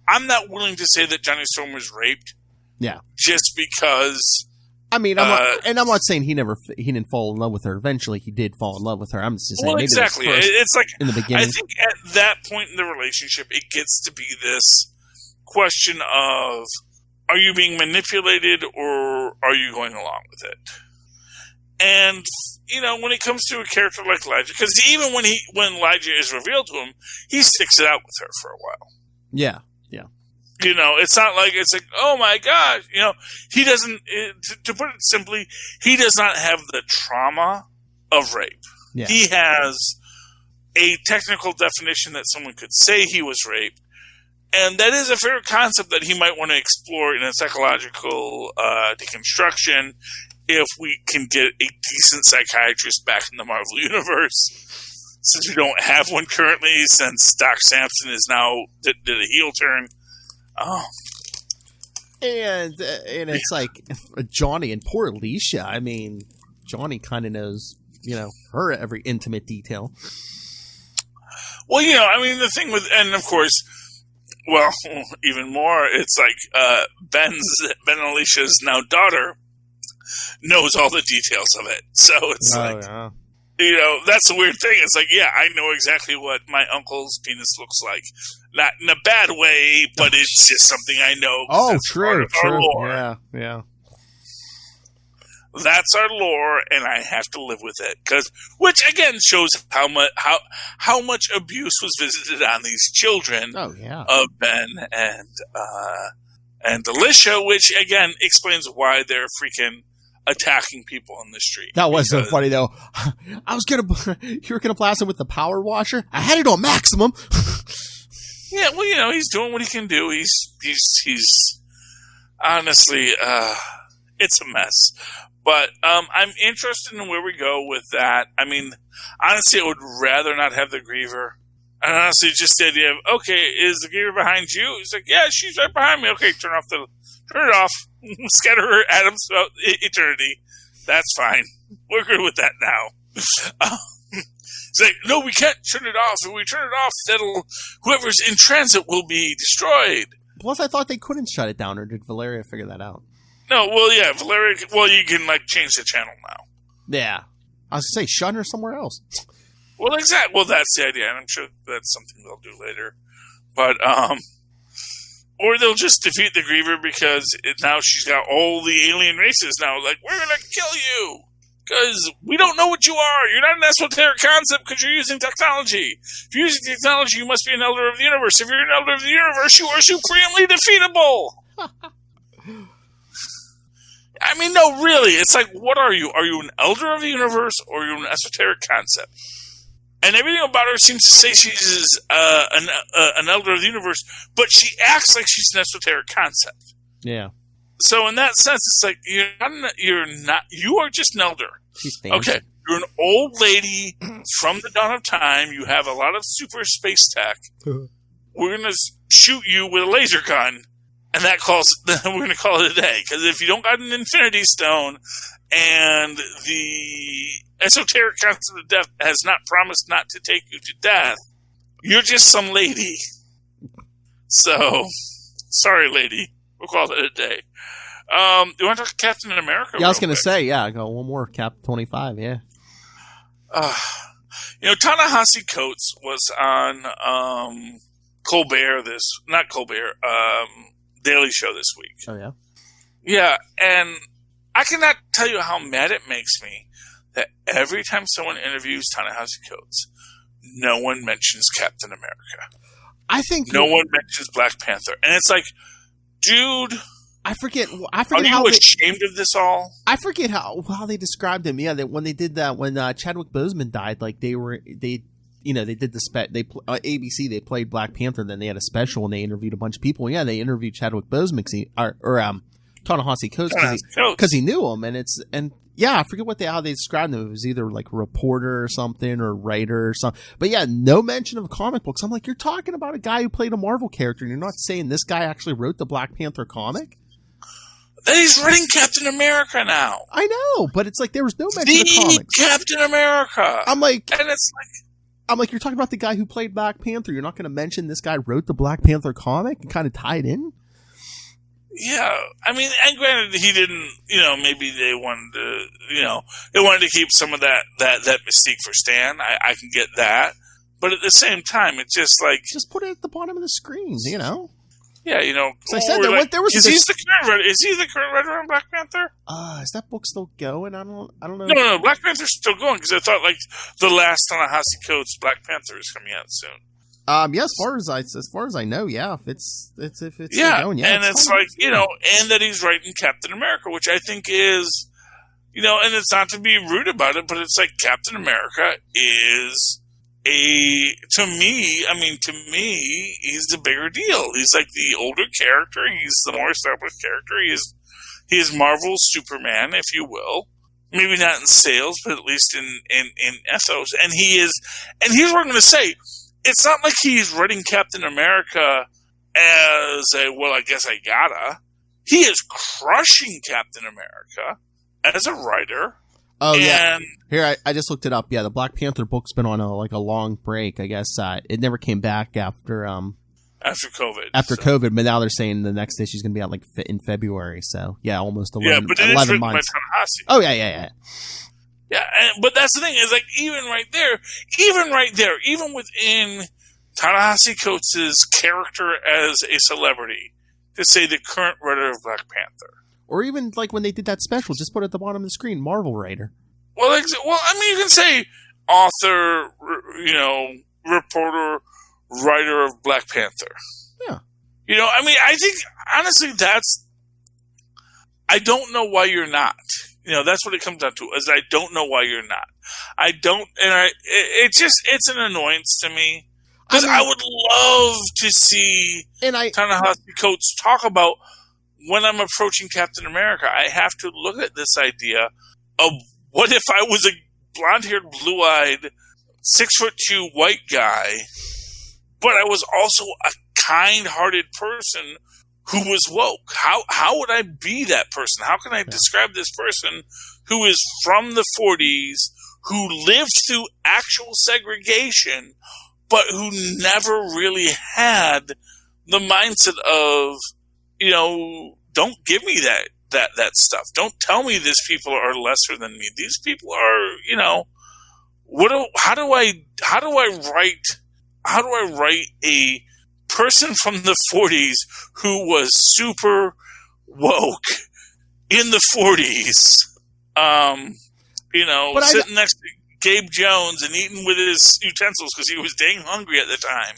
I'm not willing to say that Johnny Storm was raped. Yeah. Just because. I mean, I'm not saying he didn't fall in love with her. Eventually, he did fall in love with her. I'm just saying, maybe exactly. It's like in the beginning. I think at that point in the relationship, it gets to be this question of, are you being manipulated or are you going along with it? And when it comes to a character like Elijah, because even when Elijah is revealed to him, he sticks it out with her for a while. Yeah. You know, it's not like it's like, oh my gosh, you know, he doesn't. To put it simply, he does not have the trauma of rape. Yeah. He has a technical definition that someone could say he was raped, and that is a fair concept that he might want to explore in a psychological deconstruction if we can get a decent psychiatrist back in the Marvel Universe. Since we don't have one currently, since Doc Samson is now did a heel turn. Oh. And it's like Johnny and poor Alicia. I mean, Johnny kind of knows, you know, her every intimate detail. Well, you know, I mean, the thing with, and of course, well, even more, it's like Ben and Alicia's now daughter knows all the details of it. So it's yeah. You know, that's the weird thing. It's like, yeah, I know exactly what my uncle's penis looks like. Not in a bad way, but it's just something I know. Oh, true. Our lore. Yeah. That's our lore, and I have to live with it. Which again shows how much abuse was visited on these children. Oh, yeah. Of Ben and Alicia, which again explains why they're freaking attacking people in the street. That was so funny though. You were gonna blast him with the power washer. I had it on maximum. Yeah, well, you know, he's doing what he can do. He's honestly, it's a mess. But I'm interested in where we go with that. I mean, honestly, I would rather not have the griever. And honestly, just the idea of, okay, is the griever behind you? He's like, yeah, she's right behind me. Okay, turn it off. Scatter her atoms throughout eternity. That's fine. We're good with that now. It's like, no, we can't turn it off. If we turn it off, whoever's in transit will be destroyed. Plus, I thought they couldn't shut it down, or did Valeria figure that out? No, well, yeah, Valeria. Well, you can change the channel now. Yeah, I was gonna say shut her somewhere else. Well, exactly. Well, that's the idea, and I'm sure that's something they'll do later. But or they'll just defeat the griever because now she's got all the alien races now. Like, we're gonna kill you because we don't know what you are. You're not an esoteric concept because you're using technology. If you're using technology, you must be an elder of the universe. If you're an elder of the universe, you are supremely defeatable. I mean, no, really. It's like, what are you? Are you an elder of the universe or are you an esoteric concept? And everything about her seems to say she's an elder of the universe, but she acts like she's an esoteric concept. Yeah. So in that sense, it's like you are just an elder. She's fancy. Okay, you're an old lady from the dawn of time. You have a lot of super space tech. We're gonna shoot you with a laser gun, and we're gonna call it a day. Because if you don't got an Infinity Stone, and the esoteric concept of death has not promised not to take you to death, you're just some lady. So, sorry, lady. We'll call it a day. You want to talk Captain America? Yeah, I was going to say, yeah, go one more, Cap 25, yeah. You know, Ta-Nehisi Coates was on Daily Show this week. Oh, yeah? Yeah, and I cannot tell you how mad it makes me that every time someone interviews Ta-Nehisi Coates, no one mentions Captain America. I think no one mentions Black Panther, and it's like, dude, I forget. Are you ashamed of this all? I forget how they described him. Yeah, when they did that, when Chadwick Boseman died, like they did the ABC. They played Black Panther, then they had a special and they interviewed a bunch of people. Yeah, they interviewed Chadwick Boseman Ta-Nehisi Coates because he knew him, and yeah, I forget how they described him. It was either like a reporter or something or writer or something. But yeah, no mention of comic books. I'm like, you're talking about a guy who played a Marvel character, and you're not saying this guy actually wrote the Black Panther comic. That he's writing Captain America now. I know, but it's like there was no mention of comics. Captain America. I'm like, you're talking about the guy who played Black Panther. You're not going to mention this guy wrote the Black Panther comic and kind of tie it in. Yeah, I mean, and granted, he didn't. Maybe they wanted to, keep some of that mystique for Stan. I can get that, but at the same time, it's just like put it at the bottom of the screen, Yeah, So I said there was. Is he the current writer on Black Panther? Is that book still going? I don't know. No, Black Panther's still going because I thought like the last Ta-Nehisi Coates Black Panther is coming out soon. Yeah, as far as I know, yeah. If it's Yeah, going, yeah, and it's fine. like, and that he's writing Captain America, which I think is, and it's not to be rude about it, but it's like Captain America is to me, he's the bigger deal. He's like the older character. He's the more established character. He is Marvel's Superman, if you will. Maybe not in sales, but at least in ethos. And here's what I'm going to say. It's not like he's writing Captain America as I guess I gotta. He is crushing Captain America as a writer. Oh, yeah. Here, I just looked it up. Yeah, the Black Panther book's been on a long break. I guess it never came back after COVID. COVID, but now they're saying the next issue is going to be out in February. So, yeah, almost 11, but it 11 is written months. by Ta-Nehisi. Oh, yeah. Yeah, but that's the thing, is like even right there, even within Ta-Nehisi Coates' character as a celebrity, to say the current writer of Black Panther. Or even like when they did that special, just put it at the bottom of the screen, Marvel writer. Well, you can say author, reporter, writer of Black Panther. Yeah. I think, honestly, I don't know why you're not. That's what it comes down to, is I don't know why you're not. I don't, and it's an annoyance to me. Because I would love to see Ta-Nehisi Coates talk about, when I'm approaching Captain America, I have to look at this idea of, what if I was a blonde-haired, blue-eyed, 6'2" white guy, but I was also a kind-hearted person who was woke? How would I be that person? How can I describe this person who is from the 40s, who lived through actual segregation, but who never really had the mindset of, don't give me that stuff. Don't tell me these people are lesser than me. These people are, how do I write a person from the 40s who was super woke in the 40s, sitting next to Gabe Jones and eating with his utensils because he was dang hungry at the time,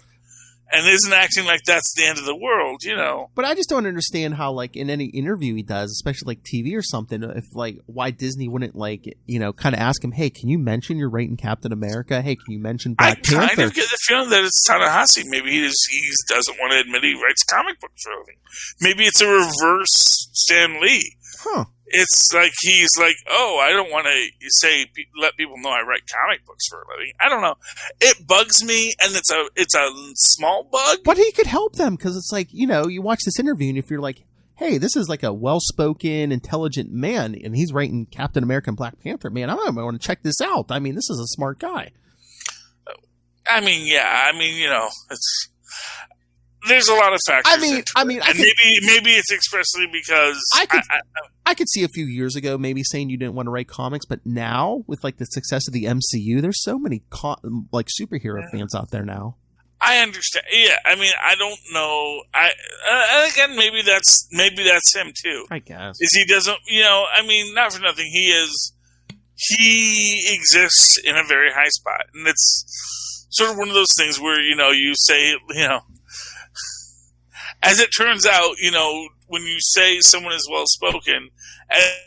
and isn't acting like that's the end of the world, But I just don't understand how, like, in any interview he does, especially like TV or something, if like why Disney wouldn't kind of ask him, hey, can you mention you're writing Captain America? Hey, can you mention Black Panther? I kind of get the feeling that it's Ta-Nehisi. Maybe he doesn't want to admit he writes comic books for a living. Maybe it's a reverse Stan Lee. Huh. It's like he's like, oh, I don't want to let people know I write comic books for a living. I don't know. It bugs me, and it's a small bug. But he could help them, because it's like, you watch this interview, and if you're like, hey, this is like a well-spoken, intelligent man, and he's writing Captain America and Black Panther, man, I want to check this out. I mean, this is a smart guy. It's. There's a lot of factors. Maybe it's expressly because I could see a few years ago maybe saying you didn't want to write comics, but now with like the success of the MCU, there's so many superhero fans out there now. I understand. Yeah, I don't know. Again, maybe that's him too. I guess is he doesn't. Not for nothing. He exists in a very high spot, and it's sort of one of those things where you say as it turns out, when you say someone is well-spoken,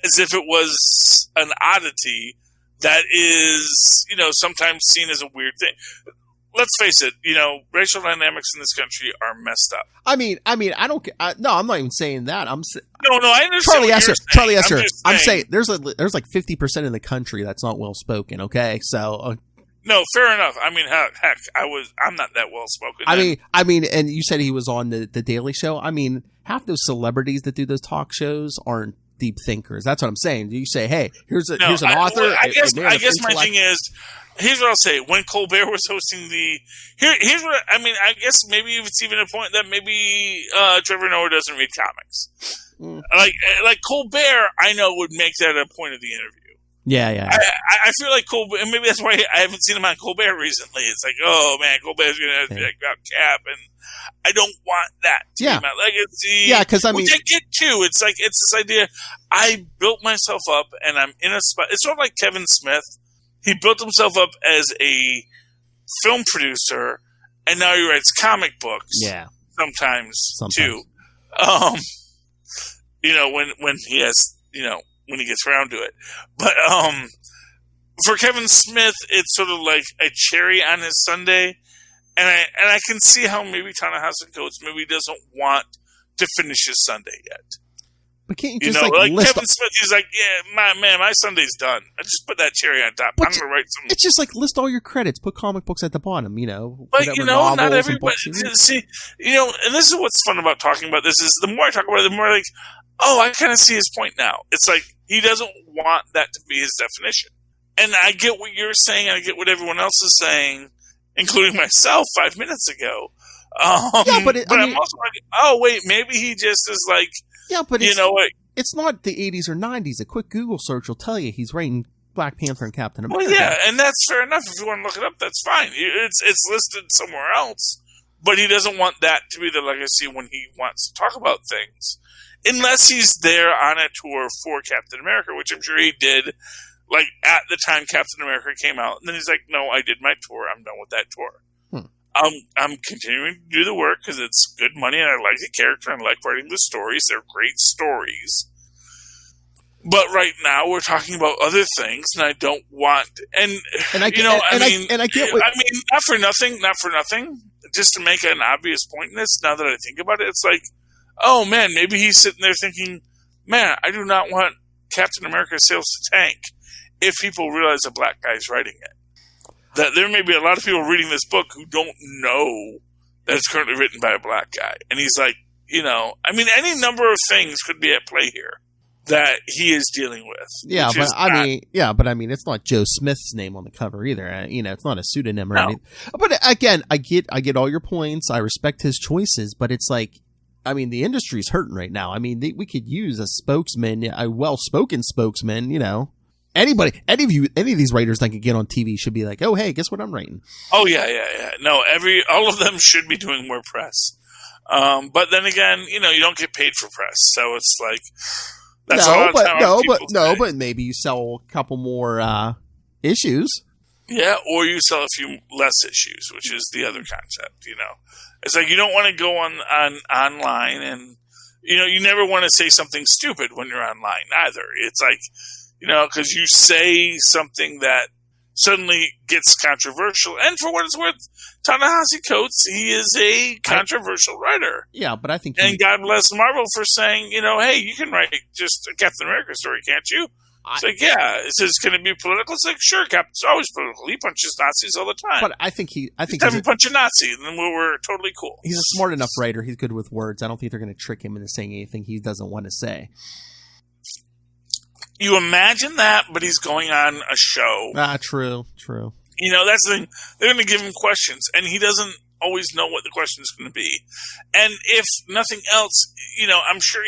as if it was an oddity, that is, sometimes seen as a weird thing. Let's face it, racial dynamics in this country are messed up. I don't. No, I'm not even saying that. No, I understand. Charlie Esser. I'm saying there's like 50% in the country that's not well-spoken. Okay, so. No, fair enough. Heck, I'm not that well spoken. And you said he was on the Daily Show. Half those celebrities that do those talk shows aren't deep thinkers. That's what I'm saying. You say, hey, here's an author. I guess my thing is, here's what I'll say. When Colbert was hosting here's what I guess maybe it's even a point that maybe Trevor Noah doesn't read comics. Like Colbert, I know would make that a point of the interview. Yeah. I feel like Colbert, and maybe that's why I haven't seen him on Colbert recently. It's like, oh man, Colbert's going to have to be about Cap, and I don't want that to be my legacy. Yeah, because which I get too. It's like, it's this idea, I built myself up, and I'm in a spot. It's sort of like Kevin Smith. He built himself up as a film producer, and now he writes comic books. Yeah. Sometimes. Too. When he has, when he gets around to it. But for Kevin Smith, it's sort of like a cherry on his sundae, and I can see how maybe Ta-Nehisi Coates maybe doesn't want to finish his sundae yet. But can't you just list Kevin Smith? He's like, yeah, my Sunday's done. I just put that cherry on top. I'm gonna write some. It's just like list all your credits. Put comic books at the bottom. But not everybody. See, and this is what's fun about talking about this is the more I talk about it, the more like, oh, I kind of see his point now. It's like he doesn't want that to be his definition, and I get what you're saying, and I get what everyone else is saying, including myself 5 minutes ago. But I'm also like, oh wait, maybe he just is like. Yeah, but it's not the 80s or 90s. A quick Google search will tell you he's writing Black Panther and Captain America. Well, yeah, and that's fair enough. If you want to look it up, that's fine. It's listed somewhere else, but he doesn't want that to be the legacy when he wants to talk about things. Unless he's there on a tour for Captain America, which I'm sure he did, like at the time Captain America came out. And then he's like, no, I did my tour. I'm done with that tour. I'm continuing to do the work because it's good money and I like the character and I like writing the stories. They're great stories. But right now we're talking about other things and I don't want not for nothing. Just to make an obvious point in this, now that I think about it, it's like, oh man, maybe he's sitting there thinking, man, I do not want Captain America sales to tank if people realize a black guy's writing it. That there may be a lot of people reading this book who don't know that it's currently written by a black guy. And he's like, any number of things could be at play here that he is dealing with. Yeah, but it's not Joe Smith's name on the cover either. It's not a pseudonym or anything. But again, I get all your points. I respect his choices, but it's like, the industry's hurting right now. We could use a spokesman, a well-spoken spokesman, any of these writers that could get on TV should be like, oh, hey, guess what I'm writing? Oh, yeah. No, all of them should be doing more press. But then again, you don't get paid for press. So it's like, but maybe you sell a couple more issues. Yeah, or you sell a few less issues, which is the other concept, It's like you don't want to go on online and, you never want to say something stupid when you're online either. It's like, because you say something that suddenly gets controversial. And for what it's worth, Ta-Nehisi Coates, he is a controversial writer. Yeah, but I think... And God bless Marvel for saying, hey, you can write just a Captain America story, can't you? It's like, yeah. It says, can it be political? It's like, sure, Captain's always political. He punches Nazis all the time. But I think he's punch a Nazi, and then we're totally cool. He's a smart enough writer. He's good with words. I don't think they're going to trick him into saying anything he doesn't want to say. You imagine that, but he's going on a show. True. That's the thing. They're going to give him questions, and he doesn't always know what the question is going to be. And if nothing else, I'm sure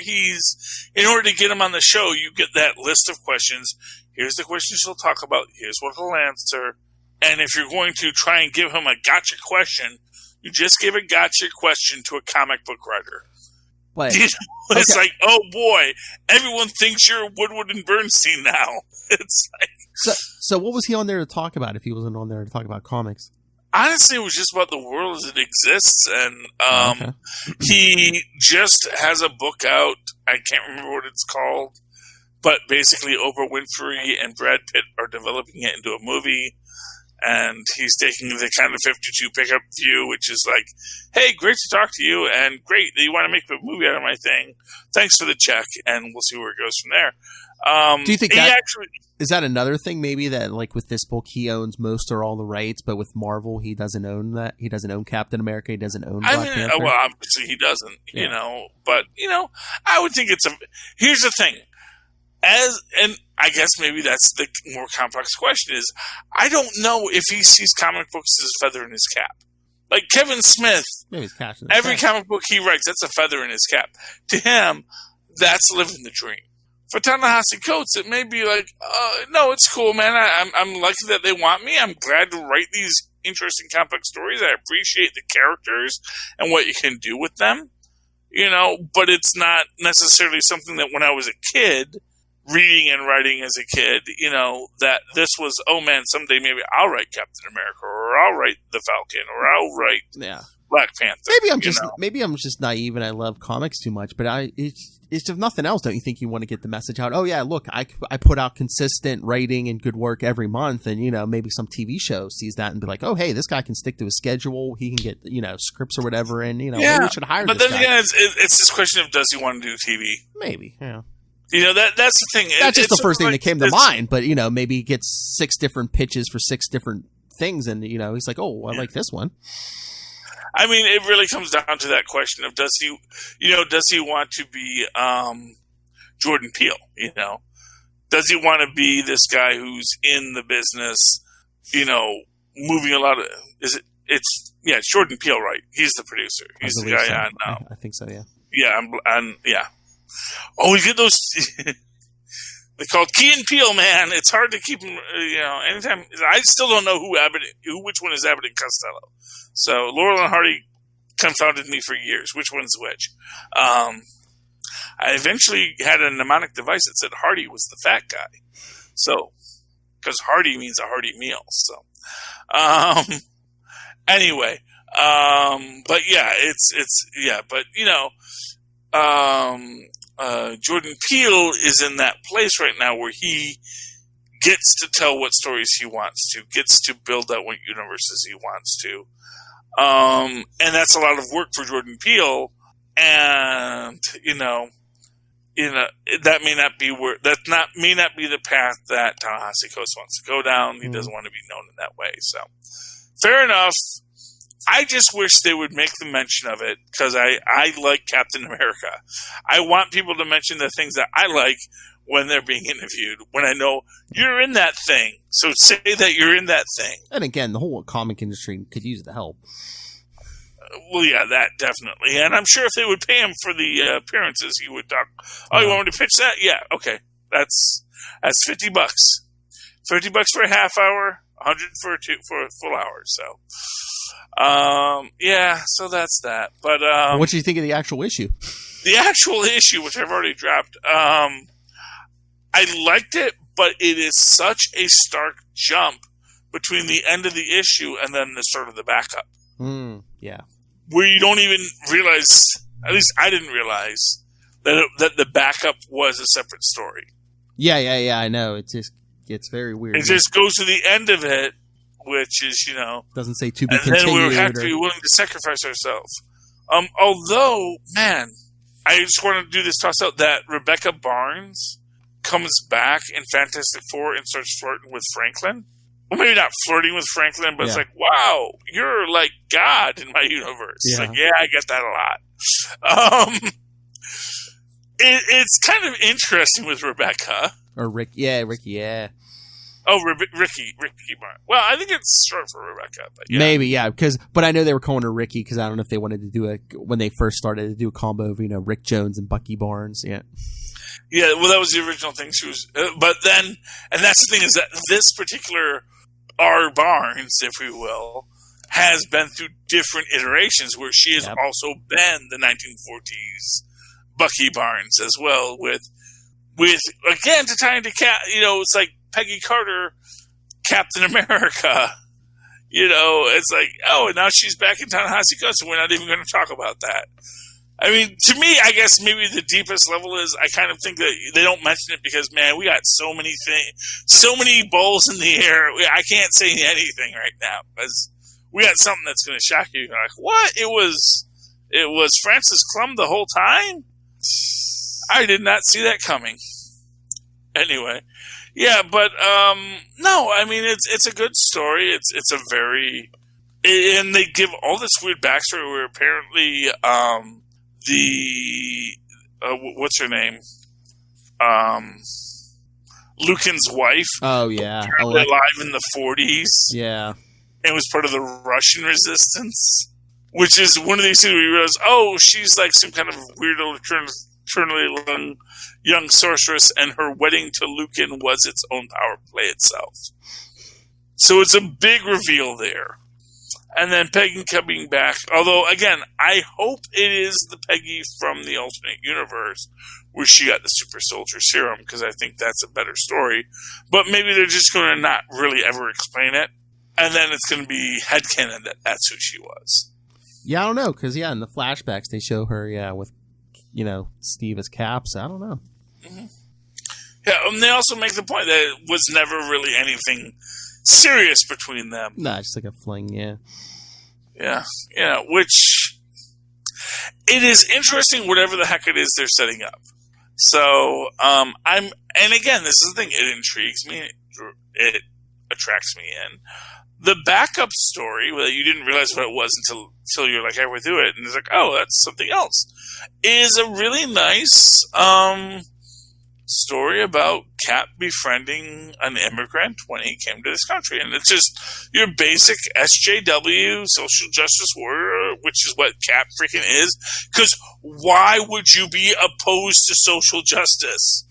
in order to get him on the show, you get that list of questions. Here's the questions he'll talk about. Here's what he'll answer. And if you're going to try and give him a gotcha question, you just give a gotcha question to a comic book writer. It's like, oh boy, everyone thinks you're Woodward and Bernstein now. It's like, so what was he on there to talk about if he wasn't on there to talk about comics? Honestly, it was just about the world as it exists, and he just has a book out. I can't remember what it's called, but basically Oprah Winfrey and Brad Pitt are developing it into a movie. And he's taking the kind of 52 pickup view, which is like, hey, great to talk to you, and great that you want to make a movie out of my thing. Thanks for the check, and we'll see where it goes from there. Do you think is that another thing, maybe, that like with this book, he owns most or all the rights, but with Marvel, he doesn't own that? He doesn't own Captain America, he doesn't own Black Panther? Well, obviously he doesn't, but, I would think here's the thing. And I guess maybe that's the more complex question is, I don't know if he sees comic books as a feather in his cap. Like Kevin Smith, every comic book he writes, that's a feather in his cap. To him, that's living the dream. For Ta-Nehisi Coates, it may be like, no, it's cool, man. I'm lucky that they want me. I'm glad to write these interesting complex stories. I appreciate the characters and what you can do with them, but it's not necessarily something that when I was a kid reading and writing as a kid, you know, that this was, oh man, someday maybe I'll write Captain America, or I'll write the Falcon, or I'll write Black Panther. Maybe I'm just naive and I love comics too much, but it's if nothing else, don't you think you want to get the message out? Oh yeah, look, I put out consistent writing and good work every month, and you know, maybe some TV show sees that and be like, oh hey, this guy can stick to his schedule, he can get, you know, scripts or whatever, and you know, maybe we should hire this guy. But then again, it's this question of, does he want to do TV? Maybe, yeah. You know, that's the thing. That's just the first thing that came to mind, but you know, maybe he gets 6 different pitches for 6 different things, and you know, he's like, oh, I like this one. I mean, it really comes down to that question of, does he want to be Jordan Peele? You know, does he want to be this guy who's in the business? You know, moving a lot of it's Jordan Peele, right? He's the producer. He's the guy on. I think so. Yeah. Yeah, and yeah. Oh, we get those. They're called Key and Peele, man. It's hard to keep them. You know, anytime. I still don't know which one is Abbott and Costello. So Laurel and Hardy confounded me for years. Which one's which? I eventually had a mnemonic device that said Hardy was the fat guy. So, because Hardy means a hearty meal. So, anyway, but yeah, but you know, Jordan Peele is in that place right now where he gets to tell what stories he wants to, gets to build out what universes he wants to. And that's a lot of work for Jordan Peele. And, you know, that may not be the path that Ta-Nehisi Coates wants to go down. He doesn't want to be known in that way. So fair enough. I just wish they would make the mention of it, because I like Captain America. I want people to mention the things that I like when they're being interviewed, when I know you're in that thing. So say that you're in that thing. And again, the whole comic industry could use the help. Well, yeah, that definitely. And I'm sure if they would pay him for the appearances, he would talk. Oh, you want me to pitch that? Yeah, okay. That's $50. $50 for a half hour, $100 for a full hour. So, yeah, so that's that. But what do you think of the actual issue? The actual issue, which I've already dropped, I liked it, but it is such a stark jump between the end of the issue and then the start of the backup. Yeah. Where you don't even realize, at least I didn't realize, that the backup was a separate story. Yeah, I know. It's very weird. It just goes to the end of it, which is, you know... Doesn't say to be continued. And then we have to be willing to sacrifice ourselves. Although, man, I just want to do this toss out that Rebecca Barnes comes back in Fantastic Four and starts flirting with Franklin. Well, maybe not flirting with Franklin, but it's like, wow, you're like God in my universe. Yeah. It's like, yeah, I get that a lot. It's kind of interesting with Rebecca. Or Rick. Yeah, Ricky, yeah. Oh, Ricky Martin. Well, I think it's short for Rebecca. But yeah. Maybe, yeah. But I know they were calling her Ricky, because I don't know if they wanted to do when they first started to do a combo of, you know, Rick Jones and Bucky Barnes. Yeah. Yeah, well, that was the original thing she was. But then, and that's the thing, is that this particular R. Barnes, if we will, has been through different iterations where she has also been the 1940s Bucky Barnes as well, with again, to tie into you know, it's like Peggy Carter, Captain America. You know, it's like, oh, and now she's back in Ta-Nehisi Coates, and we're not even going to talk about that. I mean, to me, I guess maybe the deepest level is I kind of think that they don't mention it because, man, we got so many things, so many balls in the air. I can't say anything right now because we got something that's going to shock you. You're like, what? It was Francis Clum the whole time? I did not see that coming. Anyway, yeah, but no, I mean, it's a good story. It's a very, and they give all this weird backstory where apparently what's her name? Lucan's wife. Oh yeah, alive in the 40s. Yeah, and was part of the Russian resistance, which is one of these things where you realize, oh, she's like some kind of weirdo eternally young sorceress, and her wedding to Lucan was its own power play itself. So it's a big reveal there. And then Peggy coming back. Although, again, I hope it is the Peggy from the alternate universe where she got the super soldier serum, because I think that's a better story. But maybe they're just going to not really ever explain it, and then it's going to be headcanon that that's who she was. Yeah, I don't know, because, in the flashbacks, they show her, with, Steve as Cap, so I don't know. Mm-hmm. Yeah, and they also make the point that it was never really anything serious between them. Nah, just like a fling, yeah. Yeah, which... It is interesting, whatever the heck it is they're setting up. So, and again, this is the thing, it intrigues me, it attracts me in. The backup story, well, you didn't realize what it was until you're like halfway through it, and it's like, oh, that's something else, is a really nice story about Cap befriending an immigrant when he came to this country. And it's just your basic SJW, social justice warrior, which is what Cap freaking is. Because why would you be opposed to social justice?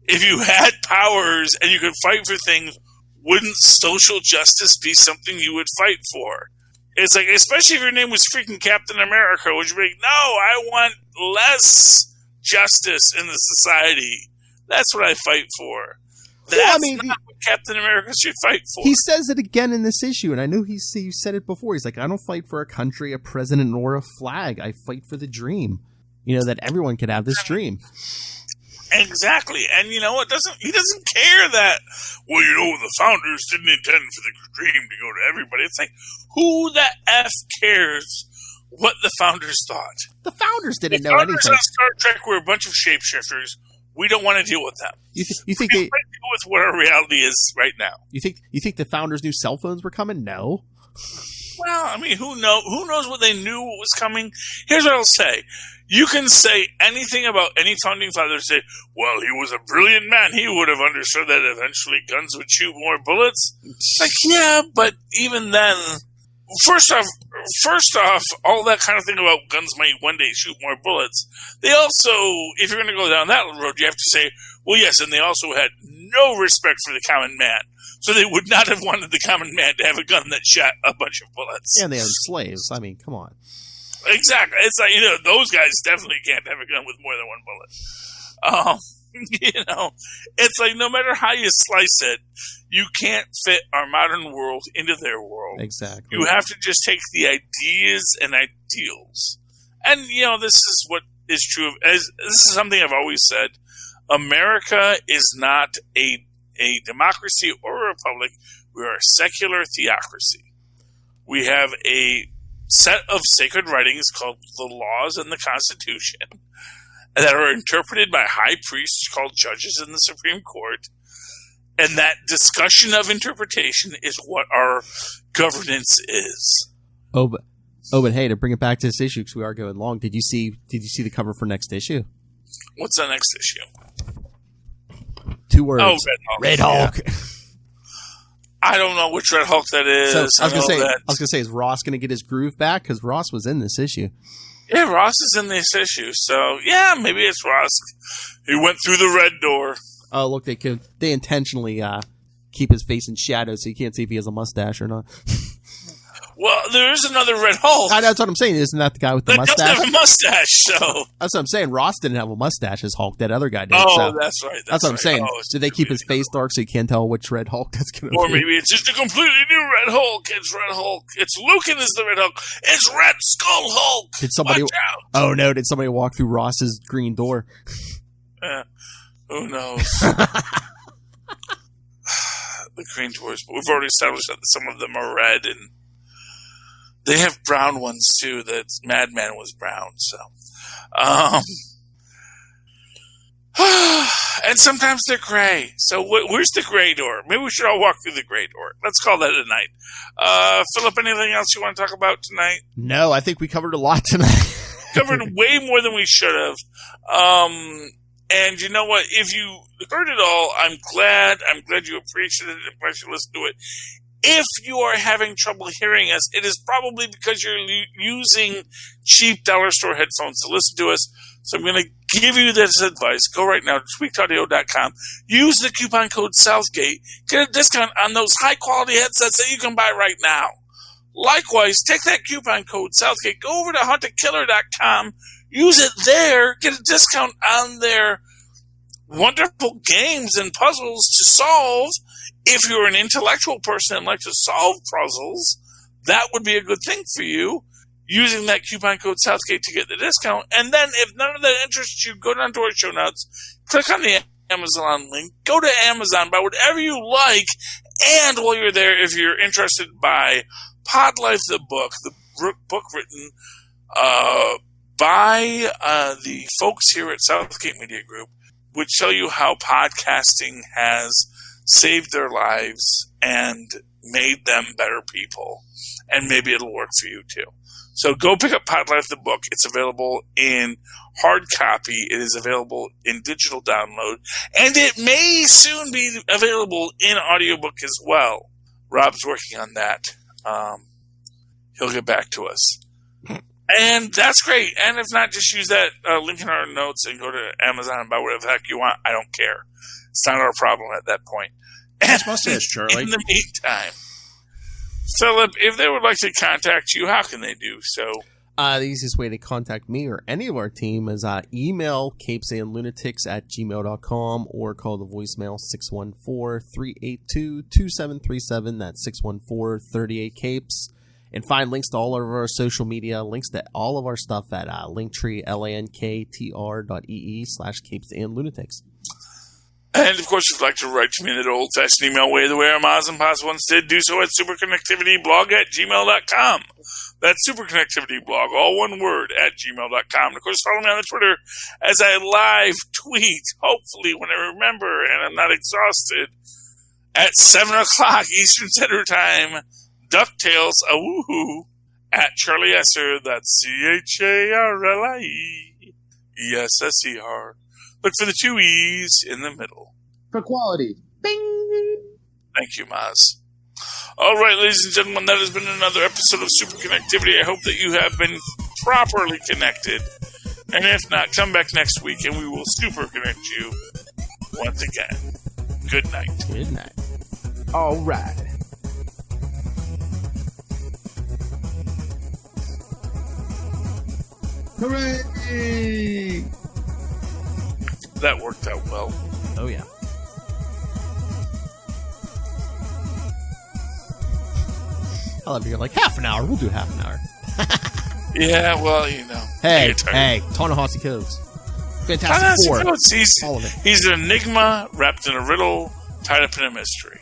If you had powers and you could fight for things, wouldn't social justice be something you would fight for? It's like, especially if your name was freaking Captain America, would you be like, no, I want less justice in the society. That's what I fight for. That's not what Captain America should fight for. He says it again in this issue, and I know he said it before. He's like, I don't fight for a country, a president, or a flag. I fight for the dream. That everyone could have this dream. Exactly. And you know what? He doesn't care that, the founders didn't intend for the dream to go to everybody. It's like, who the F cares what the founders thought? The founders didn't know anything. On Star Trek were a bunch of shapeshifters. We don't want to deal with them. You think they deal with what our reality is right now? You think the founders knew cell phones were coming? No. Well, I mean, who knows what they knew what was coming? Here's what I'll say. You can say anything about any founding father. Say, well, he was a brilliant man. He would have understood that eventually guns would shoot more bullets. Like, yeah, but even then, first off, all that kind of thing about guns might one day shoot more bullets. They also, if you're going to go down that road, you have to say, well, yes, and they also had no respect for the common man. So they would not have wanted the common man to have a gun that shot a bunch of bullets. And they owned slaves. I mean, come on. Exactly. It's like, those guys definitely can't have a gun with more than one bullet. It's like no matter how you slice it, you can't fit our modern world into their world. Exactly. You have to just take the ideas and ideals. And, this is what is true. This is something I've always said. America is not a democracy or a republic. We are a secular theocracy. We have a set of sacred writings called the laws and the Constitution that are interpreted by high priests called judges in the Supreme Court. And that discussion of interpretation is what our governance is. Oh, but hey, to bring it back to this issue, because we are going long, did you see the cover for next issue? What's the next issue? 2 words. Oh, Red Hulk. Yeah. I don't know which Red Hulk that is. So I was gonna say, is Ross gonna get his groove back? Because Ross was in this issue. Yeah, Ross is in this issue. So yeah, maybe it's Ross. He went through the red door. Oh, look, they intentionally keep his face in shadow so you can't see if he has a mustache or not. Well, there is another Red Hulk. That's what I'm saying. Isn't that the guy with the mustache? Doesn't have a mustache, so. That's what I'm saying. Ross didn't have a mustache as Hulk. That other guy did. Oh, so. That's right. That's what I'm saying. Oh, Did they keep his face dark so you can't tell which Red Hulk that's going to be? Or maybe it's just a completely new Red Hulk. It's Red Hulk. It's Lucan is the Red Hulk. It's Red Skull Hulk. Did somebody? Watch out. Oh no! Did somebody walk through Ross's green door? Who knows? The green doors, but we've already established that some of them are red, and they have brown ones too. That Madman was brown, so. And sometimes they're gray. So where's the gray door? Maybe we should all walk through the gray door. Let's call that a night. Philip, anything else you want to talk about tonight? No, I think we covered a lot tonight. Covered way more than we should have. And you know what? If you heard it all, I'm glad you appreciated it. I'm glad you listened to it. If you are having trouble hearing us, it is probably because you're using cheap dollar store headphones to listen to us. So I'm going to give you this advice. Go right now to tweakedaudio.com. Use the coupon code Southgate. Get a discount on those high-quality headsets that you can buy right now. Likewise, take that coupon code Southgate, go over to huntedkiller.com, use it there, get a discount on their wonderful games and puzzles to solve. If you're an intellectual person and like to solve puzzles, that would be a good thing for you, using that coupon code Southgate to get the discount. And then if none of that interests you, go down to our show notes, click on the Amazon link, go to Amazon, buy whatever you like, and while you're there, if you're interested, buy Pod Life the book written by the folks here at Southgate Media Group, which tell you how podcasting has saved their lives and made them better people. And maybe it'll work for you too. So go pick up Pod Life the book. It's available in hard copy. It is available in digital download. And it may soon be available in audiobook as well. Rob's working on that. He'll get back to us. And that's great. And if not, just use that link in our notes and go to Amazon and buy whatever the heck you want. I don't care. It's not our problem at that point. Nice mustache, Charlie. In the meantime, Philip, if they would like to contact you, how can they do so? The easiest way to contact me or any of our team is email capesandlunatics@gmail.com or call the voicemail 614-382-2737. That's 614-38-CAPES. And find links to all of our social media, links to all of our stuff at Linktree, linktr.ee/capesandlunatics. And, of course, if you'd like to write to me in that old-fashioned email way, the way our Moz and Poz once did, do so at superconnectivityblog@gmail.com. That's superconnectivityblog, all one word, @gmail.com. And, of course, follow me on the Twitter as I live tweet, hopefully when I remember and I'm not exhausted, at 7 o'clock Eastern Standard Time, Ducktales, a woohoo, at Charlie Esser, that's CHARLIE, ESSER. Look for the 2 E's in the middle. For quality. Bing! Thank you, Maz. All right, ladies and gentlemen, that has been another episode of Superconnectivity. I hope that you have been properly connected. And if not, come back next week and we will superconnect you once again. Good night. Good night. All right. Hooray! That worked out well. Oh, yeah. I love you're like, half an hour. We'll do half an hour. Yeah, well, you know. Hey, Ta-Nehisi Coates. Fantastic Four. He's, all of it. He's an enigma wrapped in a riddle, tied up in a mystery.